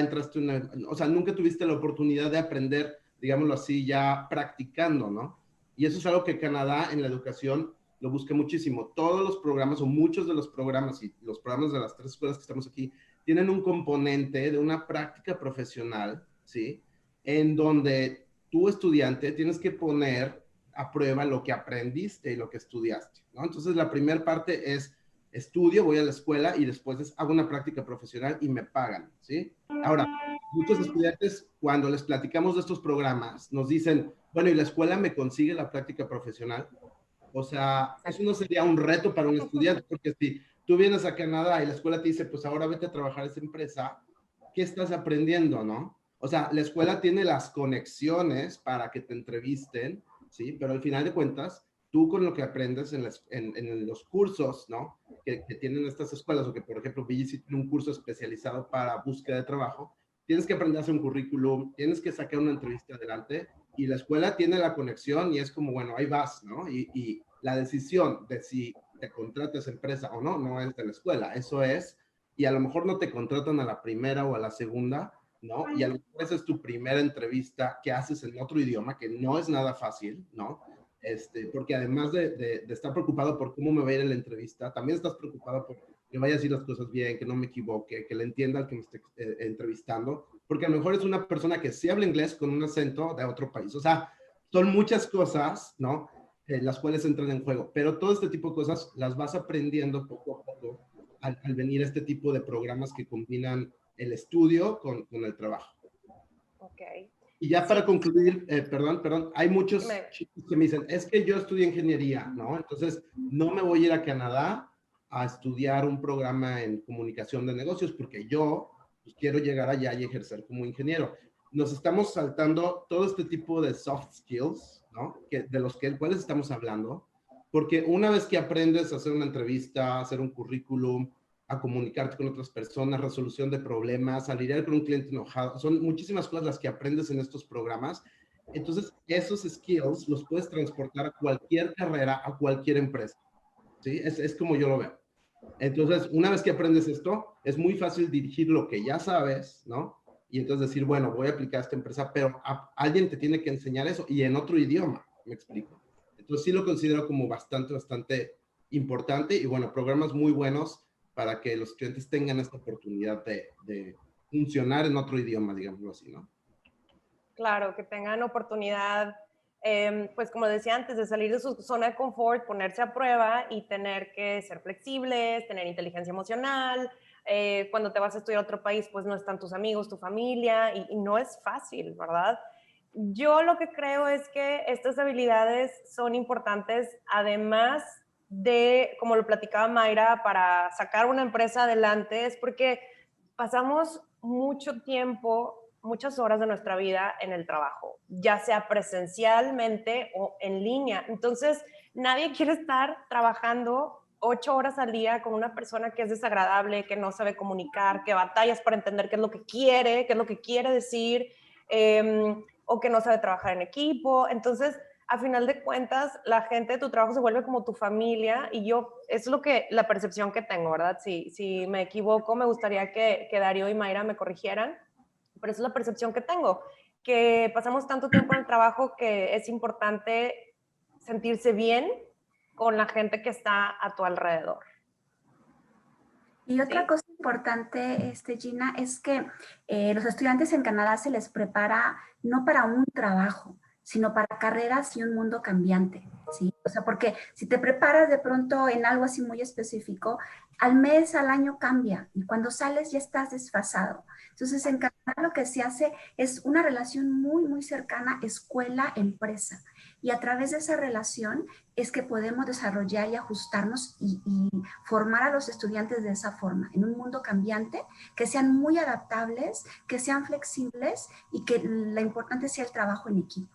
o sea, nunca tuviste la oportunidad de aprender, digámoslo así, ya practicando, ¿no? Y eso es algo que Canadá en la educación lo busca muchísimo. Todos los programas o muchos de los programas y los programas de las 3 escuelas que estamos aquí tienen un componente de una práctica profesional, ¿sí? En donde tú, estudiante, tienes que poner a prueba lo que aprendiste y lo que estudiaste, ¿no? Entonces, la primera parte es estudio, voy a la escuela y después hago una práctica profesional y me pagan, ¿sí? Ahora, muchos estudiantes, cuando les platicamos de estos programas, nos dicen, bueno, ¿y la escuela me consigue la práctica profesional? O sea, eso no sería un reto para un estudiante, porque si tú vienes a Canadá y la escuela te dice, pues ahora vete a trabajar a esa empresa, ¿qué estás aprendiendo, no? O sea, la escuela tiene las conexiones para que te entrevisten, ¿sí? Pero al final de cuentas, tú con lo que aprendes en los cursos, ¿no? Que tienen estas escuelas, o que por ejemplo BGC tiene un curso especializado para búsqueda de trabajo, tienes que aprender a hacer un currículum, tienes que sacar una entrevista adelante, y la escuela tiene la conexión y es como, bueno, ahí vas, ¿no? Y la decisión de si te contratas empresa o no, no es de la escuela, eso es, y a lo mejor no te contratan a la primera o a la segunda, ¿no? Y a lo mejor esa es tu primera entrevista que haces en otro idioma, que no es nada fácil, ¿no? Porque además de estar preocupado por cómo me va a ir en la entrevista, también estás preocupado por que vaya a decir las cosas bien, que no me equivoque, que le entienda al que me esté entrevistando, porque a lo mejor es una persona que sí habla inglés con un acento de otro país. O sea, son muchas cosas, ¿no? Las cuales entran en juego, pero todo este tipo de cosas las vas aprendiendo poco a poco al venir a este tipo de programas que combinan el estudio con el trabajo. Ok. Y ya para concluir, perdón, hay muchos chicos que me dicen, es que yo estudié ingeniería, ¿no? Entonces, no me voy a ir a Canadá a estudiar un programa en comunicación de negocios porque yo pues, quiero llegar allá y ejercer como ingeniero. Nos estamos saltando todo este tipo de soft skills, ¿no? De los cuales estamos hablando, porque una vez que aprendes a hacer una entrevista, a hacer un currículum, a comunicarte con otras personas, resolución de problemas, a lidiar con un cliente enojado. Son muchísimas cosas las que aprendes en estos programas. Entonces, esos skills los puedes transportar a cualquier carrera, a cualquier empresa. ¿Sí? Es como yo lo veo. Entonces, una vez que aprendes esto, es muy fácil dirigir lo que ya sabes, ¿no? Y entonces decir, bueno, voy a aplicar a esta empresa, pero alguien te tiene que enseñar eso y en otro idioma, ¿me explico? Entonces, sí lo considero como bastante importante y bueno, programas muy buenos para que los estudiantes tengan esta oportunidad de funcionar en otro idioma, digámoslo así, ¿no? Claro, que tengan oportunidad, pues como decía antes, de salir de su zona de confort, ponerse a prueba y tener que ser flexibles, tener inteligencia emocional. Cuando te vas a estudiar a otro país, pues no están tus amigos, tu familia, y no es fácil, ¿verdad? Yo lo que creo es que estas habilidades son importantes, además de, como lo platicaba Mayra, para sacar una empresa adelante, es porque pasamos mucho tiempo, muchas horas de nuestra vida en el trabajo, ya sea presencialmente o en línea. Entonces, nadie quiere estar trabajando 8 horas al día con una persona que es desagradable, que no sabe comunicar, que batallas para entender qué es lo que quiere decir, o que no sabe trabajar en equipo. Entonces, a final de cuentas, la gente de tu trabajo se vuelve como tu familia y yo, es la percepción que tengo, ¿verdad? Si me equivoco, me gustaría que Darío y Mayra me corrigieran, pero esa es la percepción que tengo, que pasamos tanto tiempo en el trabajo que es importante sentirse bien con la gente que está a tu alrededor. Y otra cosa importante, Gina, es que los estudiantes en Canadá se les prepara no para un trabajo, sino para carreras y un mundo cambiante, ¿sí? O sea, porque si te preparas de pronto en algo así muy específico, al mes, al año cambia y cuando sales ya estás desfasado. Entonces, en Canadá lo que se hace es una relación muy, muy cercana escuela-empresa. Y a través de esa relación es que podemos desarrollar y ajustarnos y formar a los estudiantes de esa forma, en un mundo cambiante, que sean muy adaptables, que sean flexibles y que la importante sea el trabajo en equipo.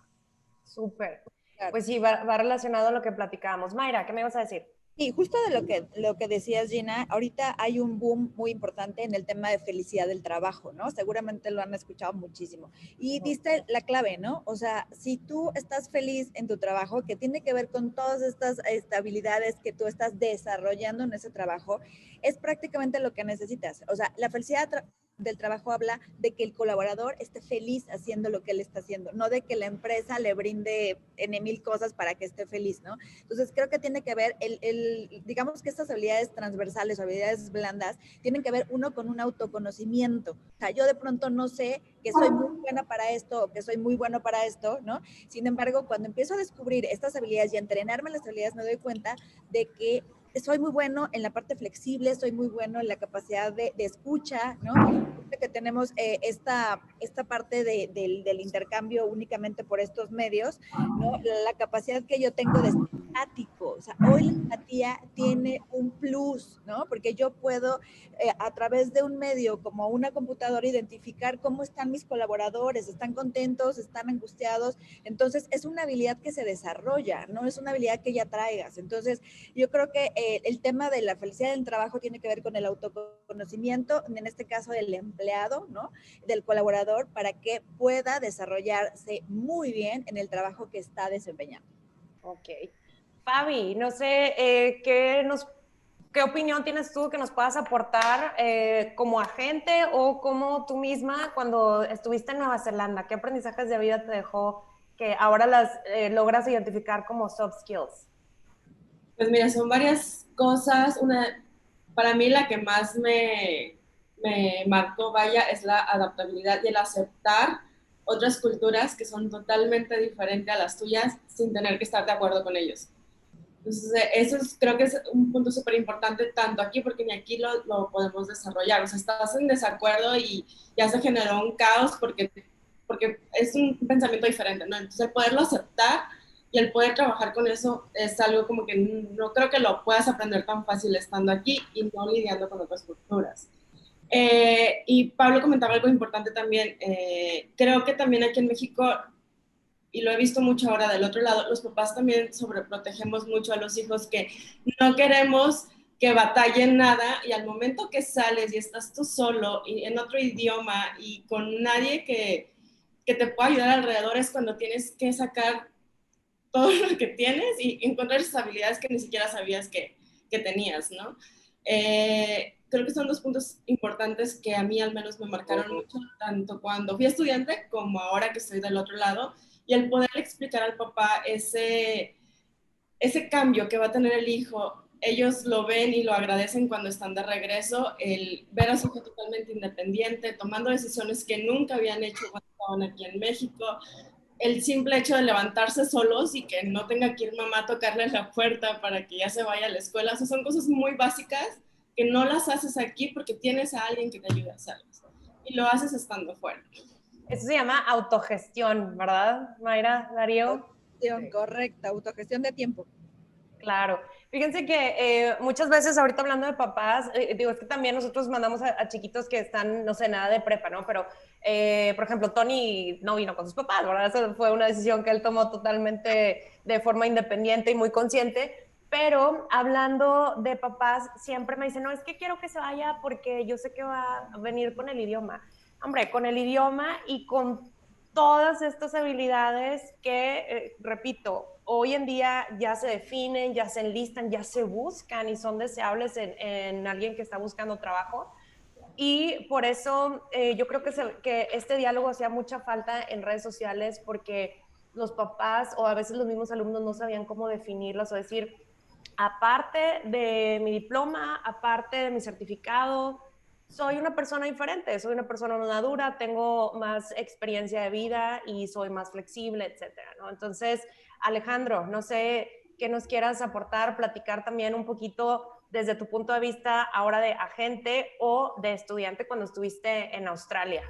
Súper. Claro. Pues sí, va relacionado a lo que platicábamos. Mayra, ¿qué me ibas a decir? Y justo de lo que decías, Gina, ahorita hay un boom muy importante en el tema de felicidad del trabajo, ¿no? Seguramente lo han escuchado muchísimo. Y diste la clave, ¿no? O sea, si tú estás feliz en tu trabajo, que tiene que ver con todas estas habilidades que tú estás desarrollando en ese trabajo, es prácticamente lo que necesitas. O sea, la felicidad del trabajo habla de que el colaborador esté feliz haciendo lo que él está haciendo, no de que la empresa le brinde mil cosas para que esté feliz, ¿no? Entonces creo que tiene que ver, digamos que estas habilidades transversales o habilidades blandas tienen que ver uno con un autoconocimiento. O sea, yo de pronto no sé que soy muy buena para esto o que soy muy bueno para esto, ¿no? Sin embargo, cuando empiezo a descubrir estas habilidades y a entrenarme en las habilidades, me doy cuenta de que soy muy bueno en la parte flexible, soy muy bueno en la capacidad de escucha, ¿no? Que tenemos esta parte del intercambio únicamente por estos medios, ¿no? La capacidad que yo tengo de ser empático, o sea, hoy la empatía tiene un plus, ¿no? Porque yo puedo a través de un medio como una computadora identificar cómo están mis colaboradores, están contentos, están angustiados, entonces es una habilidad que se desarrolla, no es una habilidad que ya traigas. Entonces yo creo que el tema de la felicidad del trabajo tiene que ver con el autoconocimiento, en este caso del empleado, ¿no? Del colaborador, para que pueda desarrollarse muy bien en el trabajo que está desempeñando. Ok. Fabi, no sé, ¿qué opinión tienes tú que nos puedas aportar como agente o como tú misma cuando estuviste en Nueva Zelanda? ¿Qué aprendizajes de vida te dejó que ahora las logras identificar como soft skills? Pues mira, son varias cosas. Para mí la que más me marcó, vaya, es la adaptabilidad y el aceptar otras culturas que son totalmente diferentes a las tuyas sin tener que estar de acuerdo con ellos. Entonces, creo que es un punto súper importante tanto aquí porque ni aquí lo podemos desarrollar. O sea, estás en desacuerdo y ya se generó un caos porque es un pensamiento diferente, ¿no? Entonces, el poderlo aceptar y el poder trabajar con eso es algo como que no creo que lo puedas aprender tan fácil estando aquí y no lidiando con otras culturas. Y Pablo comentaba algo importante también. Creo que también aquí en México, y lo he visto mucho ahora del otro lado, los papás también sobreprotegemos mucho a los hijos, que no queremos que batallen nada, y al momento que sales y estás tú solo y en otro idioma y con nadie que te pueda ayudar alrededor, es cuando tienes que sacar todo lo que tienes y encontrar esas habilidades que ni siquiera sabías que tenías, ¿no? Creo que son dos puntos importantes que a mí al menos me marcaron mucho, tanto cuando fui estudiante como ahora que estoy del otro lado, y el poder explicar al papá ese cambio que va a tener el hijo. Ellos lo ven y lo agradecen cuando están de regreso, el ver a su hijo totalmente independiente, tomando decisiones que nunca habían hecho cuando estaban aquí en México, el simple hecho de levantarse solos y que no tenga que ir mamá a tocarles la puerta para que ya se vaya a la escuela. O sea, son cosas muy básicas que no las haces aquí porque tienes a alguien que te ayude a hacerlas. Y lo haces estando fuera. Eso se llama autogestión, ¿verdad, Mayra, Darío? Autogestión, correcta, autogestión de tiempo. Claro. Fíjense que muchas veces ahorita hablando de papás, digo, es que también nosotros mandamos a chiquitos que están, no sé, nada de prepa, ¿no? Pero, por ejemplo, Tony no vino con sus papás, ¿verdad? Eso fue una decisión que él tomó totalmente de forma independiente y muy consciente. Pero hablando de papás, siempre me dicen, no, es que quiero que se vaya porque yo sé que va a venir con el idioma. Hombre, con el idioma y con todas estas habilidades que, repito, hoy en día ya se definen, ya se enlistan, ya se buscan y son deseables en alguien que está buscando trabajo. Y por eso yo creo que este diálogo hacía mucha falta en redes sociales porque los papás o a veces los mismos alumnos no sabían cómo definirlas o decir, aparte de mi diploma, aparte de mi certificado, soy una persona diferente, soy una persona madura, tengo más experiencia de vida y soy más flexible, etcétera, ¿no? Entonces, Alejandro, no sé qué nos quieras aportar, platicar también un poquito desde tu punto de vista ahora de agente o de estudiante cuando estuviste en Australia.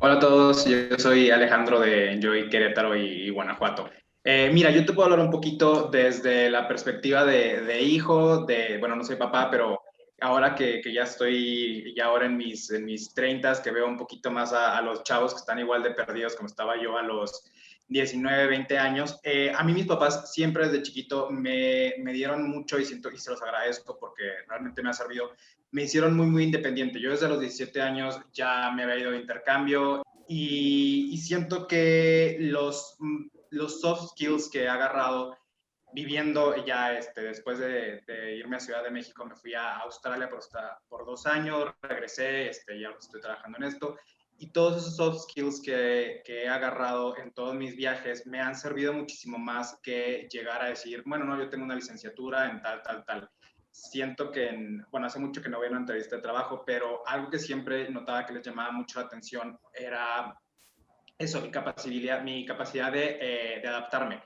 Hola a todos, yo soy Alejandro de Enjoy Querétaro y Guanajuato. Mira, yo te puedo hablar un poquito desde la perspectiva de hijo, bueno, no soy papá, pero ahora que ya estoy, ya ahora en mis 30s, que veo un poquito más a los chavos que están igual de perdidos como estaba yo a los 19, 20 años. A mí mis papás siempre desde chiquito me dieron mucho y se los agradezco porque realmente me ha servido. Me hicieron muy, muy independiente. Yo desde los 17 años ya me había ido de intercambio y siento que los soft skills que he agarrado viviendo ya después de irme a Ciudad de México, me fui a Australia por 2 años, regresé, ya estoy trabajando en esto. Y todos esos soft skills que he agarrado en todos mis viajes me han servido muchísimo más que llegar a decir, bueno, no, yo tengo una licenciatura en tal. Siento que, bueno, hace mucho que no voy a una entrevista de trabajo, pero algo que siempre notaba que les llamaba mucho la atención era eso, mi capacidad de adaptarme.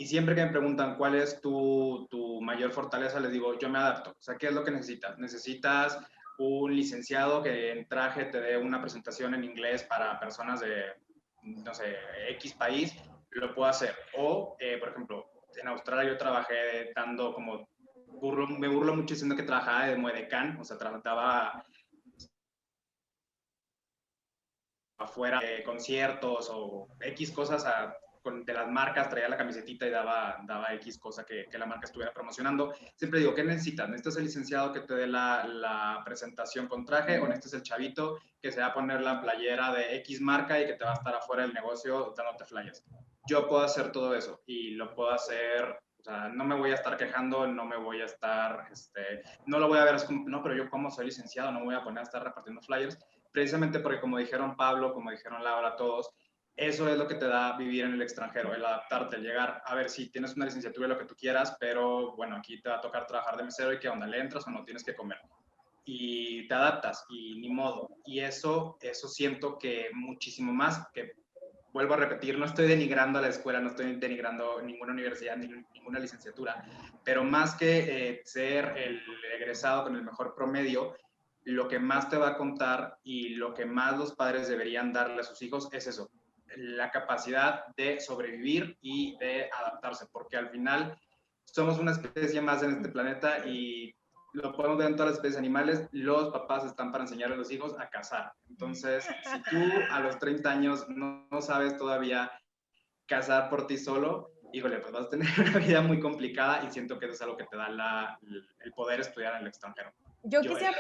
Y siempre que me preguntan cuál es tu mayor fortaleza, les digo, yo me adapto. O sea, ¿qué es lo que necesitas? ¿Necesitas un licenciado que en traje te dé una presentación en inglés para personas de, no sé, X país? Lo puedo hacer. O, por ejemplo, en Australia yo trabajé dando como, me burlo mucho diciendo que trabajaba de muedecán, o sea, trabajaba afuera de conciertos o X cosas de las marcas, traía la camisetita y daba X cosa que la marca estuviera promocionando. Siempre digo, ¿qué necesitas? ¿Necesitas el licenciado que te dé la presentación con traje o necesitas el chavito que se va a poner la playera de X marca y que te va a estar afuera del negocio dándote flyers? Yo puedo hacer todo eso y lo puedo hacer. O sea, no me voy a estar quejando, no me voy a estar, no lo voy a ver así como, no, pero yo como soy licenciado no me voy a poner a estar repartiendo flyers, precisamente porque como dijeron Pablo, como dijeron Laura, todos, eso es lo que te da vivir en el extranjero, el adaptarte, el llegar, a ver, si tienes una licenciatura y lo que tú quieras, pero bueno, aquí te va a tocar trabajar de mesero y qué onda, le entras o no tienes que comer. Y te adaptas y ni modo. Y eso siento que muchísimo más, que vuelvo a repetir, no estoy denigrando a la escuela, no estoy denigrando ninguna universidad, ninguna licenciatura, pero más que ser el egresado con el mejor promedio, lo que más te va a contar y lo que más los padres deberían darle a sus hijos es eso, la capacidad de sobrevivir y de adaptarse, porque al final somos una especie más en este planeta y lo podemos ver en todas las especies animales, los papás están para enseñar a los hijos a cazar. Entonces, si tú a los 30 años no sabes todavía cazar por ti solo, híjole, pues vas a tener una vida muy complicada y siento que eso es algo que te da el poder estudiar en el extranjero. Yo quisiera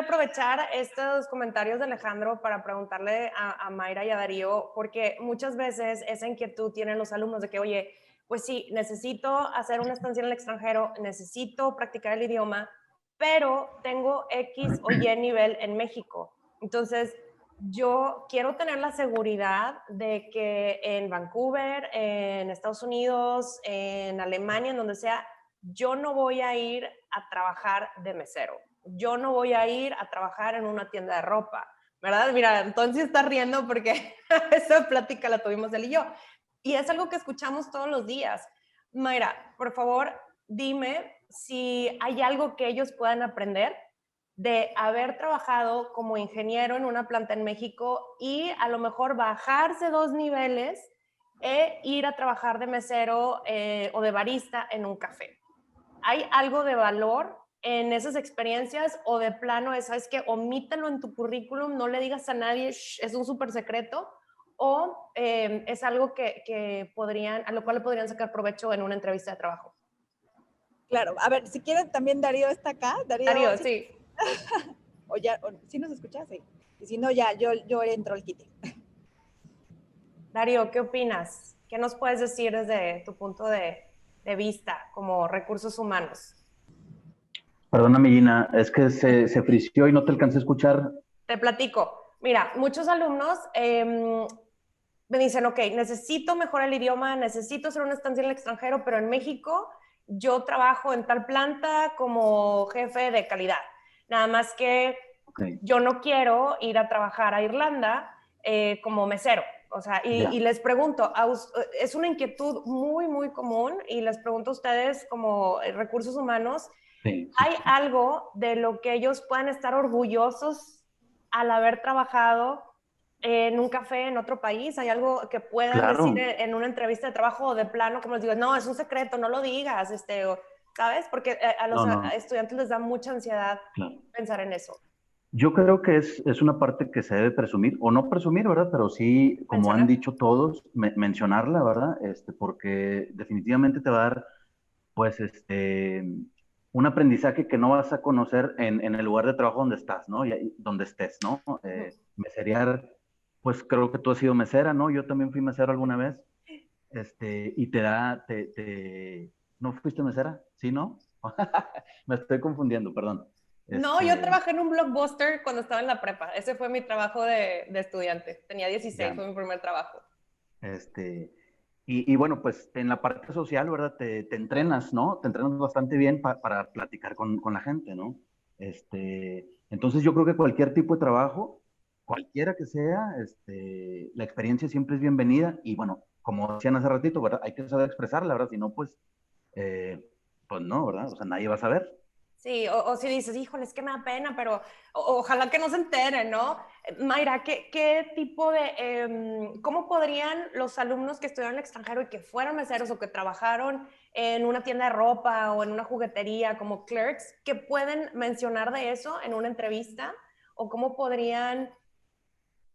aprovechar estos comentarios de Alejandro para preguntarle a Mayra y a Darío, porque muchas veces esa inquietud tienen los alumnos de que, oye, pues sí, necesito hacer una estancia en el extranjero, necesito practicar el idioma, pero tengo X o Y nivel en México. Entonces, yo quiero tener la seguridad de que en Vancouver, en Estados Unidos, en Alemania, en donde sea, yo no voy a ir a trabajar de mesero. Yo no voy a ir a trabajar en una tienda de ropa, ¿verdad? Mira, entonces está riendo porque esa plática la tuvimos él y yo. Y es algo que escuchamos todos los días. Mayra, por favor, dime si hay algo que ellos puedan aprender de haber trabajado como ingeniero en una planta en México y a lo mejor bajarse 2 niveles e ir a trabajar de mesero o de barista en un café. ¿Hay algo de valor en esas experiencias o de plano es, ¿sabes qué? Omítalo en tu currículum, no le digas a nadie, es un súper secreto, o es algo que podrían, a lo cual le podrían sacar provecho en una entrevista de trabajo? Claro, a ver, si quieren también Darío está acá. Darío, sí. O ya, ¿sí nos escuchas? Sí. Y si no, ya, yo entro al quite. Darío, ¿qué opinas? ¿Qué nos puedes decir desde tu punto de vista como recursos humanos? Perdóname, Gina, es que se frició y no te alcancé a escuchar. Te platico. Mira, muchos alumnos me dicen, ok, necesito mejorar el idioma, necesito hacer una estancia en el extranjero, pero en México yo trabajo en tal planta como jefe de calidad. Nada más que yo no quiero ir a trabajar a Irlanda como mesero. O sea, y les pregunto, es una inquietud muy, muy común y les pregunto a ustedes como recursos humanos, ¿hay algo de lo que ellos puedan estar orgullosos al haber trabajado en un café en otro país? ¿Hay algo que puedan decir en una entrevista de trabajo o de plano que les digo, no, es un secreto, no lo digas, ¿sabes? Porque a los estudiantes les da mucha ansiedad pensar en eso. Yo creo que es una parte que se debe presumir, o no presumir, ¿verdad? Pero sí, como han dicho todos, mencionarla, ¿verdad? Porque definitivamente te va a dar, pues, un aprendizaje que no vas a conocer en el lugar de trabajo donde estás, ¿no? Donde estés, ¿no? Meserear, pues creo que tú has sido mesera, ¿no? Yo también fui mesero alguna vez, y te da, ¿no fuiste mesera? ¿Sí, no? Me estoy confundiendo, perdón. No, yo trabajé en un Blockbuster cuando estaba en la prepa. Ese fue mi trabajo de estudiante. Tenía 16, fue mi primer trabajo. Y bueno, pues en la parte social, ¿verdad? Te entrenas, ¿no? Te entrenas bastante bien para platicar con la gente, ¿no? Entonces yo creo que cualquier tipo de trabajo cualquiera que sea, la experiencia siempre es bienvenida y bueno, como decían hace ratito, ¿verdad? Hay que saber expresarla, ¿verdad? Si no, pues no, ¿verdad? O sea, nadie va a saber. Sí, o si dices, híjole, es que me da pena, pero ojalá que no se enteren, ¿no? Mayra, ¿qué tipo de, cómo podrían los alumnos que estudiaron en el extranjero y que fueron meseros o que trabajaron en una tienda de ropa o en una juguetería como clerks, qué pueden mencionar de eso en una entrevista? ¿O cómo podrían,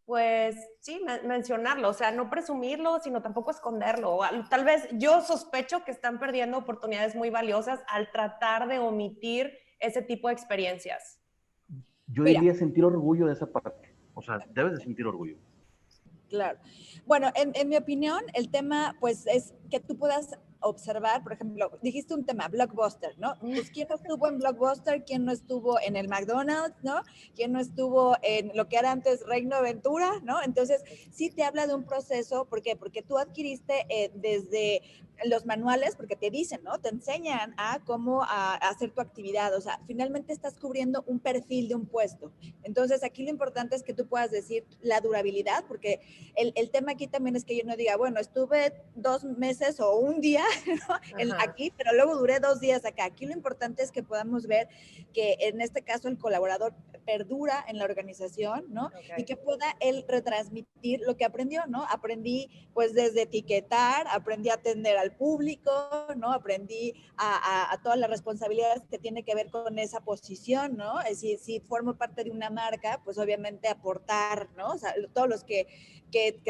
pues sí, mencionarlo? O sea, no presumirlo, sino tampoco esconderlo. O tal vez yo sospecho que están perdiendo oportunidades muy valiosas al tratar de omitir ese tipo de experiencias. Yo Mira, diría sentir orgullo de esa parte. O sea, debes de sentir orgullo. claro. Bueno, en mi opinión, el tema, pues, es que tú puedas observar, por ejemplo, dijiste un tema, Blockbuster, ¿no? Pues, ¿quién no estuvo en Blockbuster? ¿Quién no estuvo en el McDonald's, ¿no? ¿Quién no estuvo en lo que era antes Reino Aventura, ¿no? Entonces, sí te habla de un proceso, ¿por qué? Porque tú adquiriste desde los manuales, porque te dicen, ¿no? Te enseñan a cómo a hacer tu actividad, o sea, finalmente estás cubriendo un perfil de un puesto. Entonces, aquí lo importante es que tú puedas decir la durabilidad, porque el tema aquí también es que yo no diga, bueno, estuve 2 meses o un día, ¿no? Aquí, pero luego duré 2 días acá. Aquí lo importante es que podamos ver que en este caso el colaborador perdura en la organización, ¿no? Okay. Y que pueda él retransmitir lo que aprendió, ¿no? Aprendí pues desde etiquetar, aprendí a atender al público, ¿no? Aprendí a todas las responsabilidades que tiene que ver con esa posición, ¿no? Si formo parte de una marca, pues obviamente aportar, ¿no? O sea, todos los que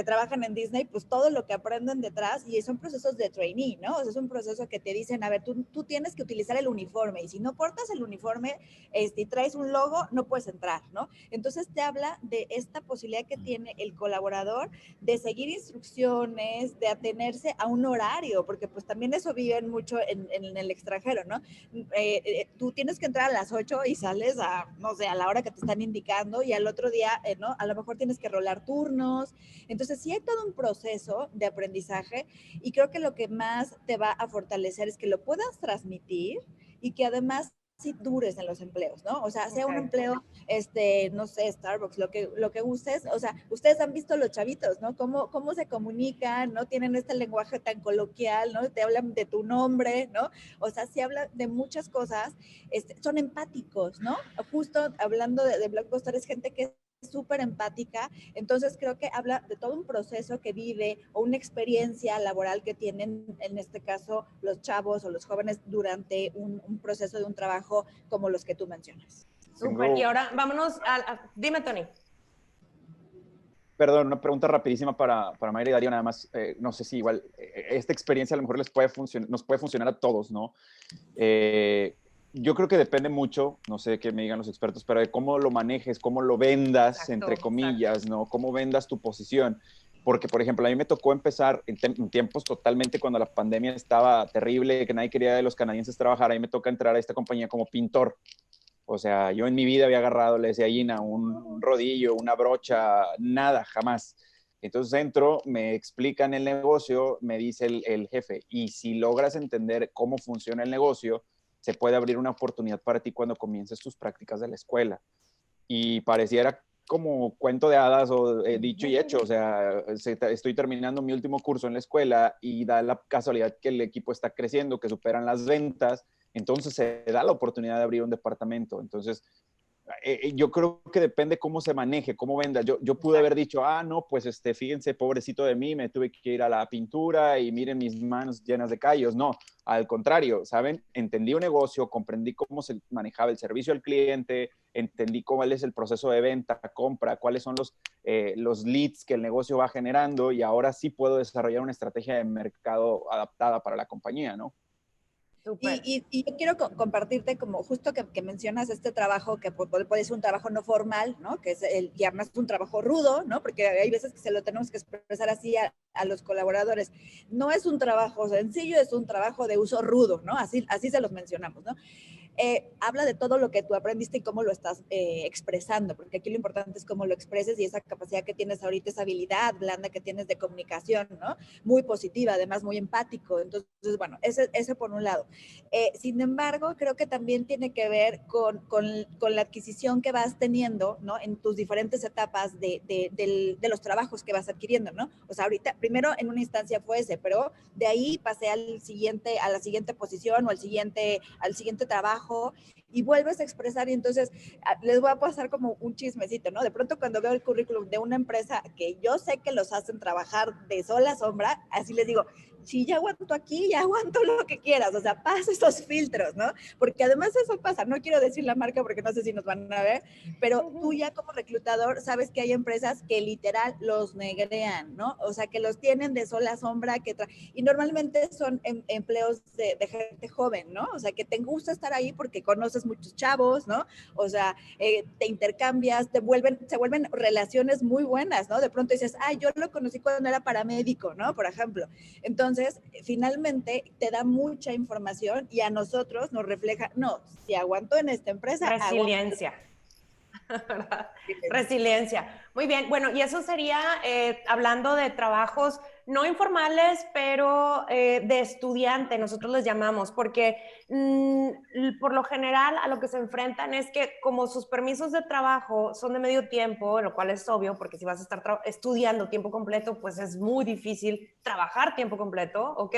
trabajan en Disney, pues todo lo que aprenden detrás, y son procesos de trainee, ¿no? O sea, es un proceso que te dicen, a ver, tú tienes que utilizar el uniforme, y si no portas el uniforme y traes un logo, no puedes entrar, ¿no? Entonces te habla de esta posibilidad que tiene el colaborador de seguir instrucciones, de atenerse a un horario, porque pues también eso viven mucho en el extranjero, ¿no? Tú tienes que entrar a las 8 y sales a, no sé, a la hora que te están indicando, y al otro día, ¿no? A lo mejor tienes que rolar turnos. Entonces, sí hay todo un proceso de aprendizaje, y creo que lo que más te va a fortalecer es que lo puedas transmitir y que además sí dures en los empleos, ¿no? O sea, sea un empleo, no sé, Starbucks, lo que uses, o sea, ustedes han visto los chavitos, ¿no? Cómo se comunican, ¿no? Tienen este lenguaje tan coloquial, ¿no? Te hablan de tu nombre, ¿no? O sea, sí hablan de muchas cosas, son empáticos, ¿no? Justo hablando de Blockbuster, es gente que es súper empática. Entonces creo que habla de todo un proceso que vive o una experiencia laboral que tienen, en este caso, los chavos o los jóvenes durante un proceso de un trabajo como los que tú mencionas. Súper. Y ahora vámonos dime, Tony. Perdón, una pregunta rapidísima para Mayra y Darío, nada más, no sé si igual esta experiencia a lo mejor nos puede funcionar a todos, ¿no? Yo creo que depende mucho, no sé qué me digan los expertos, pero de cómo lo manejes, cómo lo vendas, exacto, entre comillas, exacto, ¿no? Cómo vendas tu posición. Porque, por ejemplo, a mí me tocó empezar en tiempos totalmente cuando la pandemia estaba terrible, que nadie quería de los canadienses trabajar, a mí me toca entrar a esta compañía como pintor. O sea, yo en mi vida había agarrado, le decía a Gina, un rodillo, una brocha, nada, jamás. Entonces entro, me explican el negocio, me dice el jefe, y si logras entender cómo funciona el negocio, se puede abrir una oportunidad para ti cuando comiences tus prácticas de la escuela. Y pareciera como cuento de hadas o dicho y hecho, o sea, estoy terminando mi último curso en la escuela y da la casualidad que el equipo está creciendo, que superan las ventas, entonces se da la oportunidad de abrir un departamento. Entonces, yo creo que depende cómo se maneje, cómo venda. Yo pude haber dicho, no, pues fíjense, pobrecito de mí, me tuve que ir a la pintura y miren mis manos llenas de callos. No, al contrario, ¿saben? Entendí un negocio, comprendí cómo se manejaba el servicio al cliente, entendí cuál es el proceso de venta, compra, cuáles son los leads que el negocio va generando, y ahora sí puedo desarrollar una estrategia de mercado adaptada para la compañía, ¿no? Y yo quiero compartirte, como justo que mencionas este trabajo que puede ser un trabajo no formal, ¿no? Que es y además es un trabajo rudo, ¿no? Porque hay veces que se lo tenemos que expresar así a los colaboradores. No es un trabajo sencillo, es un trabajo de uso rudo, ¿no? Así se los mencionamos, ¿no? habla de todo lo que tú aprendiste y cómo lo estás expresando, porque aquí lo importante es cómo lo expreses y esa capacidad que tienes ahorita, esa habilidad blanda que tienes de comunicación, ¿no? Muy positiva, además muy empático. Entonces, bueno, ese por un lado. Sin embargo, creo que también tiene que ver con la adquisición que vas teniendo, ¿no? En tus diferentes etapas de los trabajos que vas adquiriendo, ¿no? O sea, ahorita, primero en una instancia fue ese, pero de ahí pasé a la siguiente posición o al siguiente trabajo y vuelves a expresar y entonces les voy a pasar como un chismecito, ¿no? De pronto cuando veo el currículum de una empresa que yo sé que los hacen trabajar de sol a sombra, así les digo, si ya aguanto aquí, ya aguanto lo que quieras, o sea, pasa esos filtros, ¿no? Porque además eso pasa, no quiero decir la marca porque no sé si nos van a ver, pero tú ya como reclutador sabes que hay empresas que literal los negrean, ¿no? O sea, que los tienen de sol a sombra, y normalmente son empleos de gente joven, ¿no? O sea, que te gusta estar ahí porque conoces muchos chavos, ¿no? O sea, te intercambias, se vuelven relaciones muy buenas, ¿no? De pronto dices, yo lo conocí cuando era paramédico, ¿no? Por ejemplo. Entonces, finalmente, te da mucha información y a nosotros nos refleja, no, si aguanto en esta empresa, resiliencia. Resiliencia. Muy bien. Bueno, y eso sería hablando de trabajos no informales, pero de estudiante, nosotros les llamamos, porque por lo general a lo que se enfrentan es que como sus permisos de trabajo son de medio tiempo, lo cual es obvio, porque si vas a estar estudiando tiempo completo, pues es muy difícil trabajar tiempo completo, ¿ok?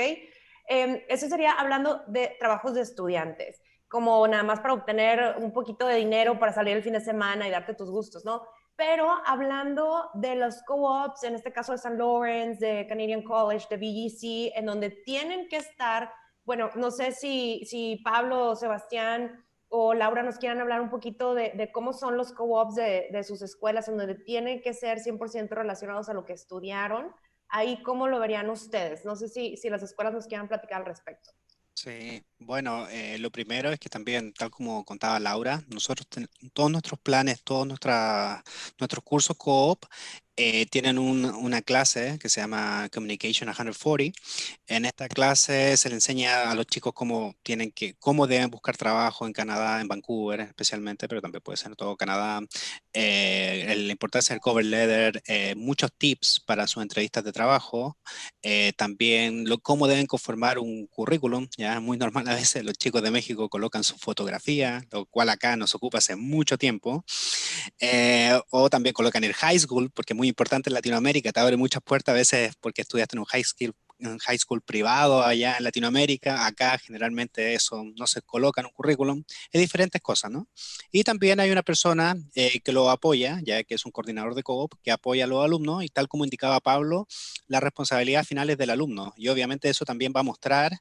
Eso sería hablando de trabajos de estudiantes, como nada más para obtener un poquito de dinero para salir el fin de semana y darte tus gustos, ¿no? Pero hablando de los co-ops, en este caso de St. Lawrence, de Canadian College, de BGC, en donde tienen que estar, bueno, no sé si Pablo, Sebastián o Laura nos quieran hablar un poquito de cómo son los co-ops de sus escuelas, en donde tienen que ser 100% relacionados a lo que estudiaron. Ahí, ¿cómo lo verían ustedes? No sé si las escuelas nos quieran platicar al respecto. Sí, bueno, lo primero es que también, tal como contaba Laura, nosotros todos nuestros planes, nuestros cursos co-op tienen una clase que se llama Communication 140. En esta clase se le enseña a los chicos cómo deben buscar trabajo en Canadá, en Vancouver especialmente, pero también puede ser en todo Canadá. La importancia del cover letter, muchos tips para sus entrevistas de trabajo, también cómo deben conformar un currículum. Ya es muy normal a veces los chicos de México colocan su fotografía, lo cual acá nos ocupa hace mucho tiempo. O también colocan el high school, porque es muy importante en Latinoamérica, te abre muchas puertas a veces porque estudiaste en un high school privado allá en Latinoamérica. Acá generalmente eso no se coloca en un currículum, es diferentes cosas, ¿no? Y también hay una persona que lo apoya, ya que es un coordinador de co-op, que apoya a los alumnos, y tal como indicaba Pablo, la responsabilidad final es del alumno, y obviamente eso también va a mostrar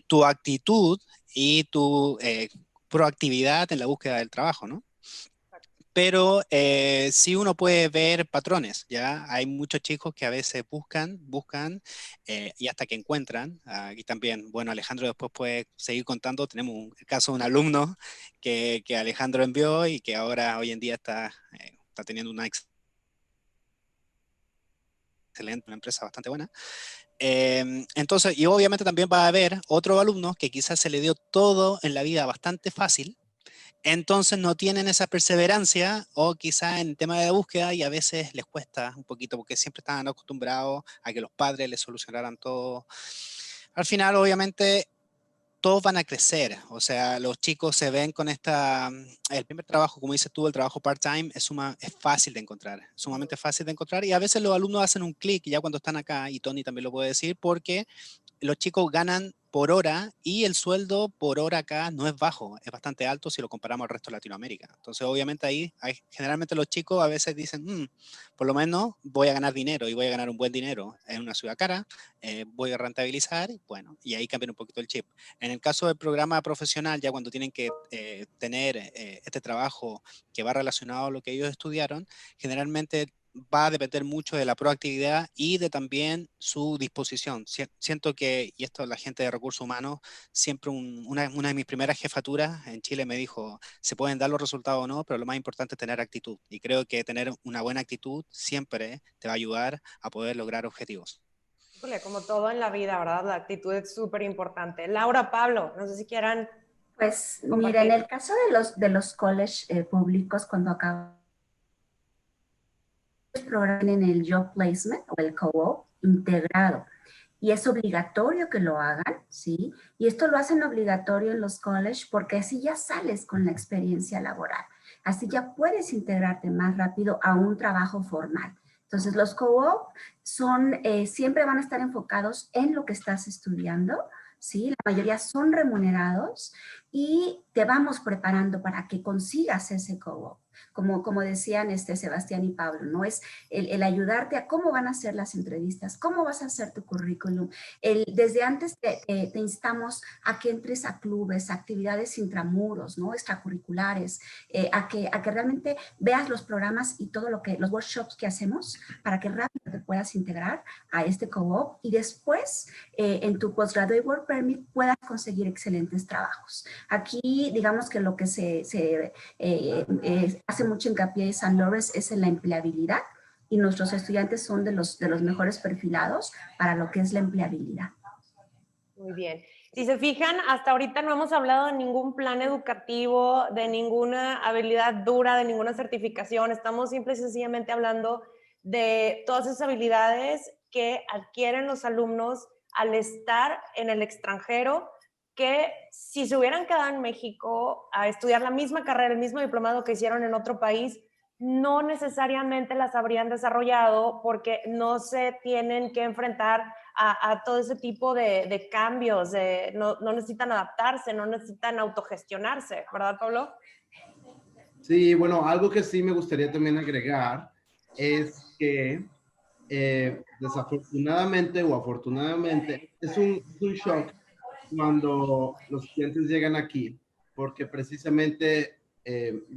tu actitud y tu proactividad en la búsqueda del trabajo, ¿no? Pero sí uno puede ver patrones, ¿ya? Hay muchos chicos que a veces buscan y hasta que encuentran. Aquí también, bueno, Alejandro después puede seguir contando. Tenemos el caso de un alumno que Alejandro envió y que ahora, hoy en día, está teniendo una excelente, una empresa bastante buena. Entonces, y obviamente también va a haber otros alumnos que quizás se le dio todo en la vida bastante fácil, entonces no tienen esa perseverancia o quizá en tema de búsqueda y a veces les cuesta un poquito porque siempre estaban acostumbrados a que los padres les solucionaran todo. Al final, obviamente, todos van a crecer, o sea, los chicos se ven con el primer trabajo, como dices tú, el trabajo part-time es fácil de encontrar, sumamente fácil de encontrar, y a veces los alumnos hacen un clic ya cuando están acá, y Tony también lo puede decir, porque los chicos ganan por hora y el sueldo por hora acá no es bajo, es bastante alto si lo comparamos al resto de Latinoamérica. Entonces, obviamente generalmente los chicos a veces dicen, por lo menos voy a ganar dinero y voy a ganar un buen dinero en una ciudad cara, voy a rentabilizar, bueno, y ahí cambia un poquito el chip. En el caso del programa profesional, ya cuando tienen que tener este trabajo que va relacionado a lo que ellos estudiaron, generalmente va a depender mucho de la proactividad y de también su disposición. Siento que, y esto la gente de recursos humanos, siempre una de mis primeras jefaturas en Chile me dijo, se pueden dar los resultados o no, pero lo más importante es tener actitud. Y creo que tener una buena actitud siempre te va a ayudar a poder lograr objetivos. Como todo en la vida, ¿verdad? La actitud es súper importante. Laura, Pablo, no sé si quieran Pues mira, en el caso de los college públicos, cuando acaban en el job placement o el co-op integrado, y es obligatorio que lo hagan, ¿sí? Y esto lo hacen obligatorio en los college porque así ya sales con la experiencia laboral, así ya puedes integrarte más rápido a un trabajo formal. Entonces, los co-op siempre van a estar enfocados en lo que estás estudiando, ¿sí? La mayoría son remunerados y te vamos preparando para que consigas ese co-op. Como decían Sebastián y Pablo, ¿no? Es el ayudarte a cómo van a ser las entrevistas, cómo vas a hacer tu currículum. Desde antes te instamos a que entres a clubes, a actividades intramuros, ¿no? Extracurriculares, a que realmente veas los programas y los workshops que hacemos para que rápido te puedas integrar a este co-op y después en tu Postgraduate Work Permit puedas conseguir excelentes trabajos. Aquí, digamos que lo que hace mucho hincapié en St. Lawrence es en la empleabilidad y nuestros estudiantes son de los mejores perfilados para lo que es la empleabilidad. Muy bien. Si se fijan, hasta ahorita no hemos hablado de ningún plan educativo, de ninguna habilidad dura, de ninguna certificación. Estamos simple y sencillamente hablando de todas esas habilidades que adquieren los alumnos al estar en el extranjero, que si se hubieran quedado en México a estudiar la misma carrera, el mismo diplomado que hicieron en otro país, no necesariamente las habrían desarrollado porque no se tienen que enfrentar a todo ese tipo de cambios, no necesitan adaptarse, no necesitan autogestionarse, ¿verdad, Pablo? Sí, bueno, algo que sí me gustaría también agregar es que desafortunadamente o afortunadamente es un shock cuando los estudiantes llegan aquí, porque precisamente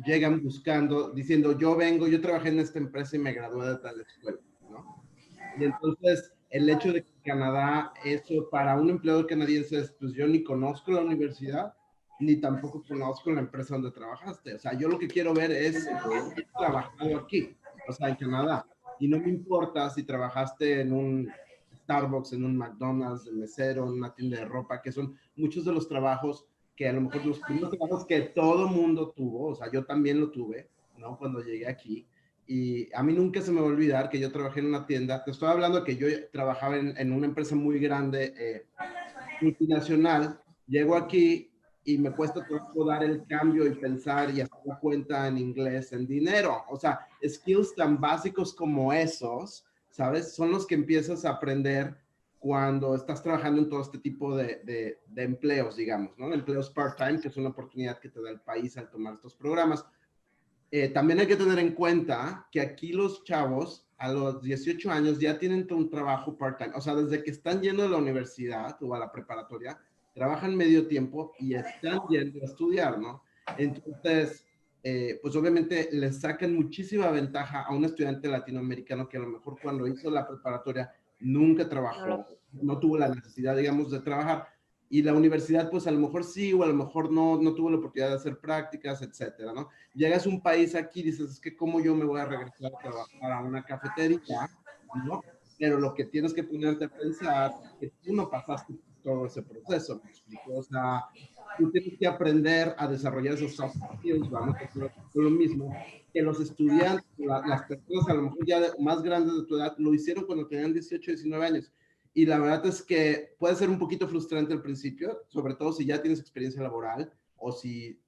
llegan buscando, diciendo, yo trabajé en esta empresa y me gradué de tal escuela, ¿no? Y entonces, el hecho de que Canadá, eso para un empleador canadiense es, pues yo ni conozco la universidad, ni tampoco conozco la empresa donde trabajaste. O sea, yo lo que quiero ver es he trabajado aquí, o sea, en Canadá. Y no me importa si trabajaste en un Starbucks, en un McDonald's, de mesero, en una tienda de ropa, que son muchos de los trabajos que a lo mejor los primeros trabajos que todo mundo tuvo, o sea, yo también lo tuve, ¿no? Cuando llegué aquí. Y a mí nunca se me va a olvidar que yo trabajé en una tienda, te estoy hablando de que yo trabajaba en una empresa muy grande, multinacional, llego aquí y me cuesta trabajo dar el cambio y pensar y hacer la cuenta en inglés, en dinero. O sea, skills tan básicos como esos, ¿sabes? Son los que empiezas a aprender cuando estás trabajando en todo este tipo de empleos, digamos, ¿no? Empleos part-time, que es una oportunidad que te da el país al tomar estos programas. También hay que tener en cuenta que aquí los chavos a los 18 años ya tienen un trabajo part-time. O sea, desde que están yendo a la universidad o a la preparatoria, trabajan medio tiempo y están yendo a estudiar, ¿no? Entonces, pues obviamente les sacan muchísima ventaja a un estudiante latinoamericano que a lo mejor cuando hizo la preparatoria nunca trabajó, no tuvo la necesidad, digamos, de trabajar. Y la universidad, pues a lo mejor sí, o a lo mejor no tuvo la oportunidad de hacer prácticas, etcétera, ¿no? Llegas a un país aquí y dices, es que cómo yo me voy a regresar a trabajar a una cafetería, ¿no? Pero lo que tienes que ponerte a pensar es que tú no pasaste todo ese proceso, ¿me explico? O sea, tú tienes que aprender a desarrollar esos soft skills, vamos a hacer lo mismo, que los estudiantes, las personas a lo mejor ya más grandes de tu edad, lo hicieron cuando tenían 18, 19 años. Y la verdad es que puede ser un poquito frustrante al principio, sobre todo si ya tienes experiencia laboral o si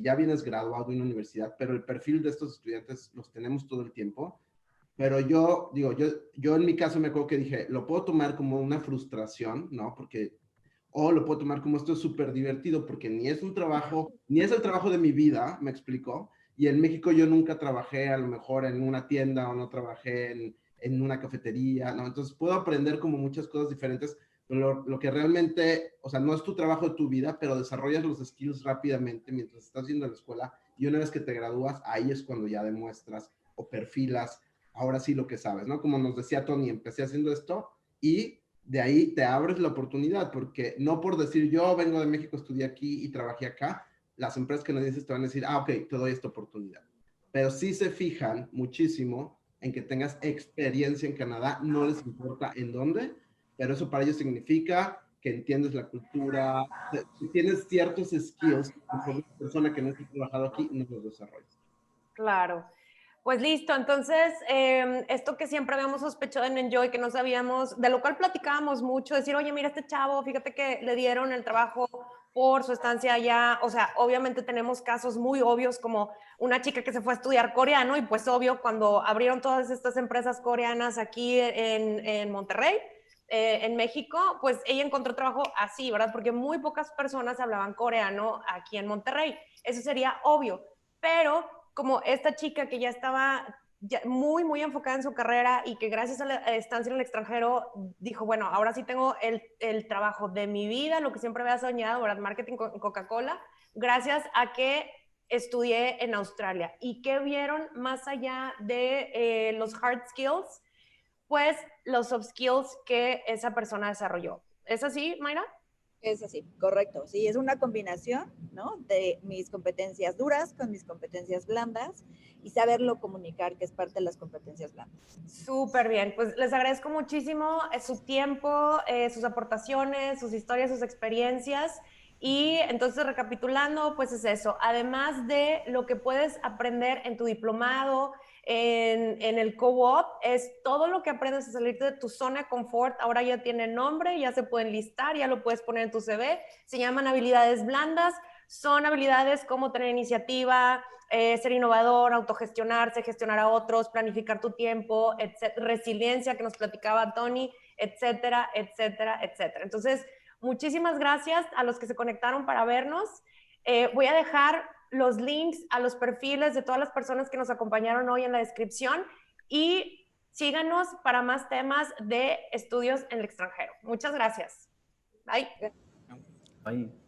ya vienes graduado de una universidad, pero el perfil de estos estudiantes los tenemos todo el tiempo. Pero yo digo, yo en mi caso me acuerdo que dije, lo puedo tomar como una frustración, ¿no? Porque, o lo puedo tomar como esto es súper divertido, porque ni es un trabajo, ni es el trabajo de mi vida, me explico. Y en México yo nunca trabajé a lo mejor en una tienda o no trabajé en una cafetería, ¿no? Entonces puedo aprender como muchas cosas diferentes, pero lo que realmente, o sea, no es tu trabajo de tu vida, pero desarrollas los skills rápidamente mientras estás yendo a la escuela y una vez que te gradúas, ahí es cuando ya demuestras o perfilas, ahora sí lo que sabes, ¿no? Como nos decía Tony, empecé haciendo esto y de ahí te abres la oportunidad, porque no por decir yo vengo de México, estudié aquí y trabajé acá, las empresas canadienses te van a decir, ah, ok, te doy esta oportunidad. Pero sí se fijan muchísimo en que tengas experiencia en Canadá, no les importa en dónde, pero eso para ellos significa que entiendes la cultura, que tienes ciertos skills que una persona que no está trabajado aquí no los desarrolla. Claro. Pues listo, entonces esto que siempre habíamos sospechado en Enjoy, que no sabíamos, de lo cual platicábamos mucho, decir, oye, mira este chavo, fíjate que le dieron el trabajo por su estancia allá, o sea, obviamente tenemos casos muy obvios como una chica que se fue a estudiar coreano y pues obvio cuando abrieron todas estas empresas coreanas aquí en Monterrey, en México, pues ella encontró trabajo así, ¿verdad? Porque muy pocas personas hablaban coreano aquí en Monterrey, eso sería obvio, pero como esta chica que ya estaba muy, muy enfocada en su carrera y que gracias a la estancia en el extranjero dijo, bueno, ahora sí tengo el trabajo de mi vida, lo que siempre había soñado, ¿verdad? Marketing con Coca-Cola, gracias a que estudié en Australia. ¿Y qué vieron más allá de los hard skills? Pues los soft skills que esa persona desarrolló. ¿Es así, Mayra? Es así, correcto. Sí, es una combinación, ¿no? De mis competencias duras con mis competencias blandas y saberlo comunicar, que es parte de las competencias blandas. Súper bien, pues les agradezco muchísimo su tiempo, sus aportaciones, sus historias, sus experiencias. Y entonces recapitulando, pues es eso, además de lo que puedes aprender en tu diplomado, en el co-op, es todo lo que aprendes a salir de tu zona de confort, ahora ya tiene nombre, ya se pueden listar, ya lo puedes poner en tu CV, se llaman habilidades blandas, son habilidades como tener iniciativa, ser innovador, autogestionarse, gestionar a otros, planificar tu tiempo, resiliencia que nos platicaba Tony, etcétera, etcétera, etcétera. Entonces, muchísimas gracias a los que se conectaron para vernos. Voy a dejar los links a los perfiles de todas las personas que nos acompañaron hoy en la descripción y síganos para más temas de estudios en el extranjero. Muchas gracias. Bye. Bye.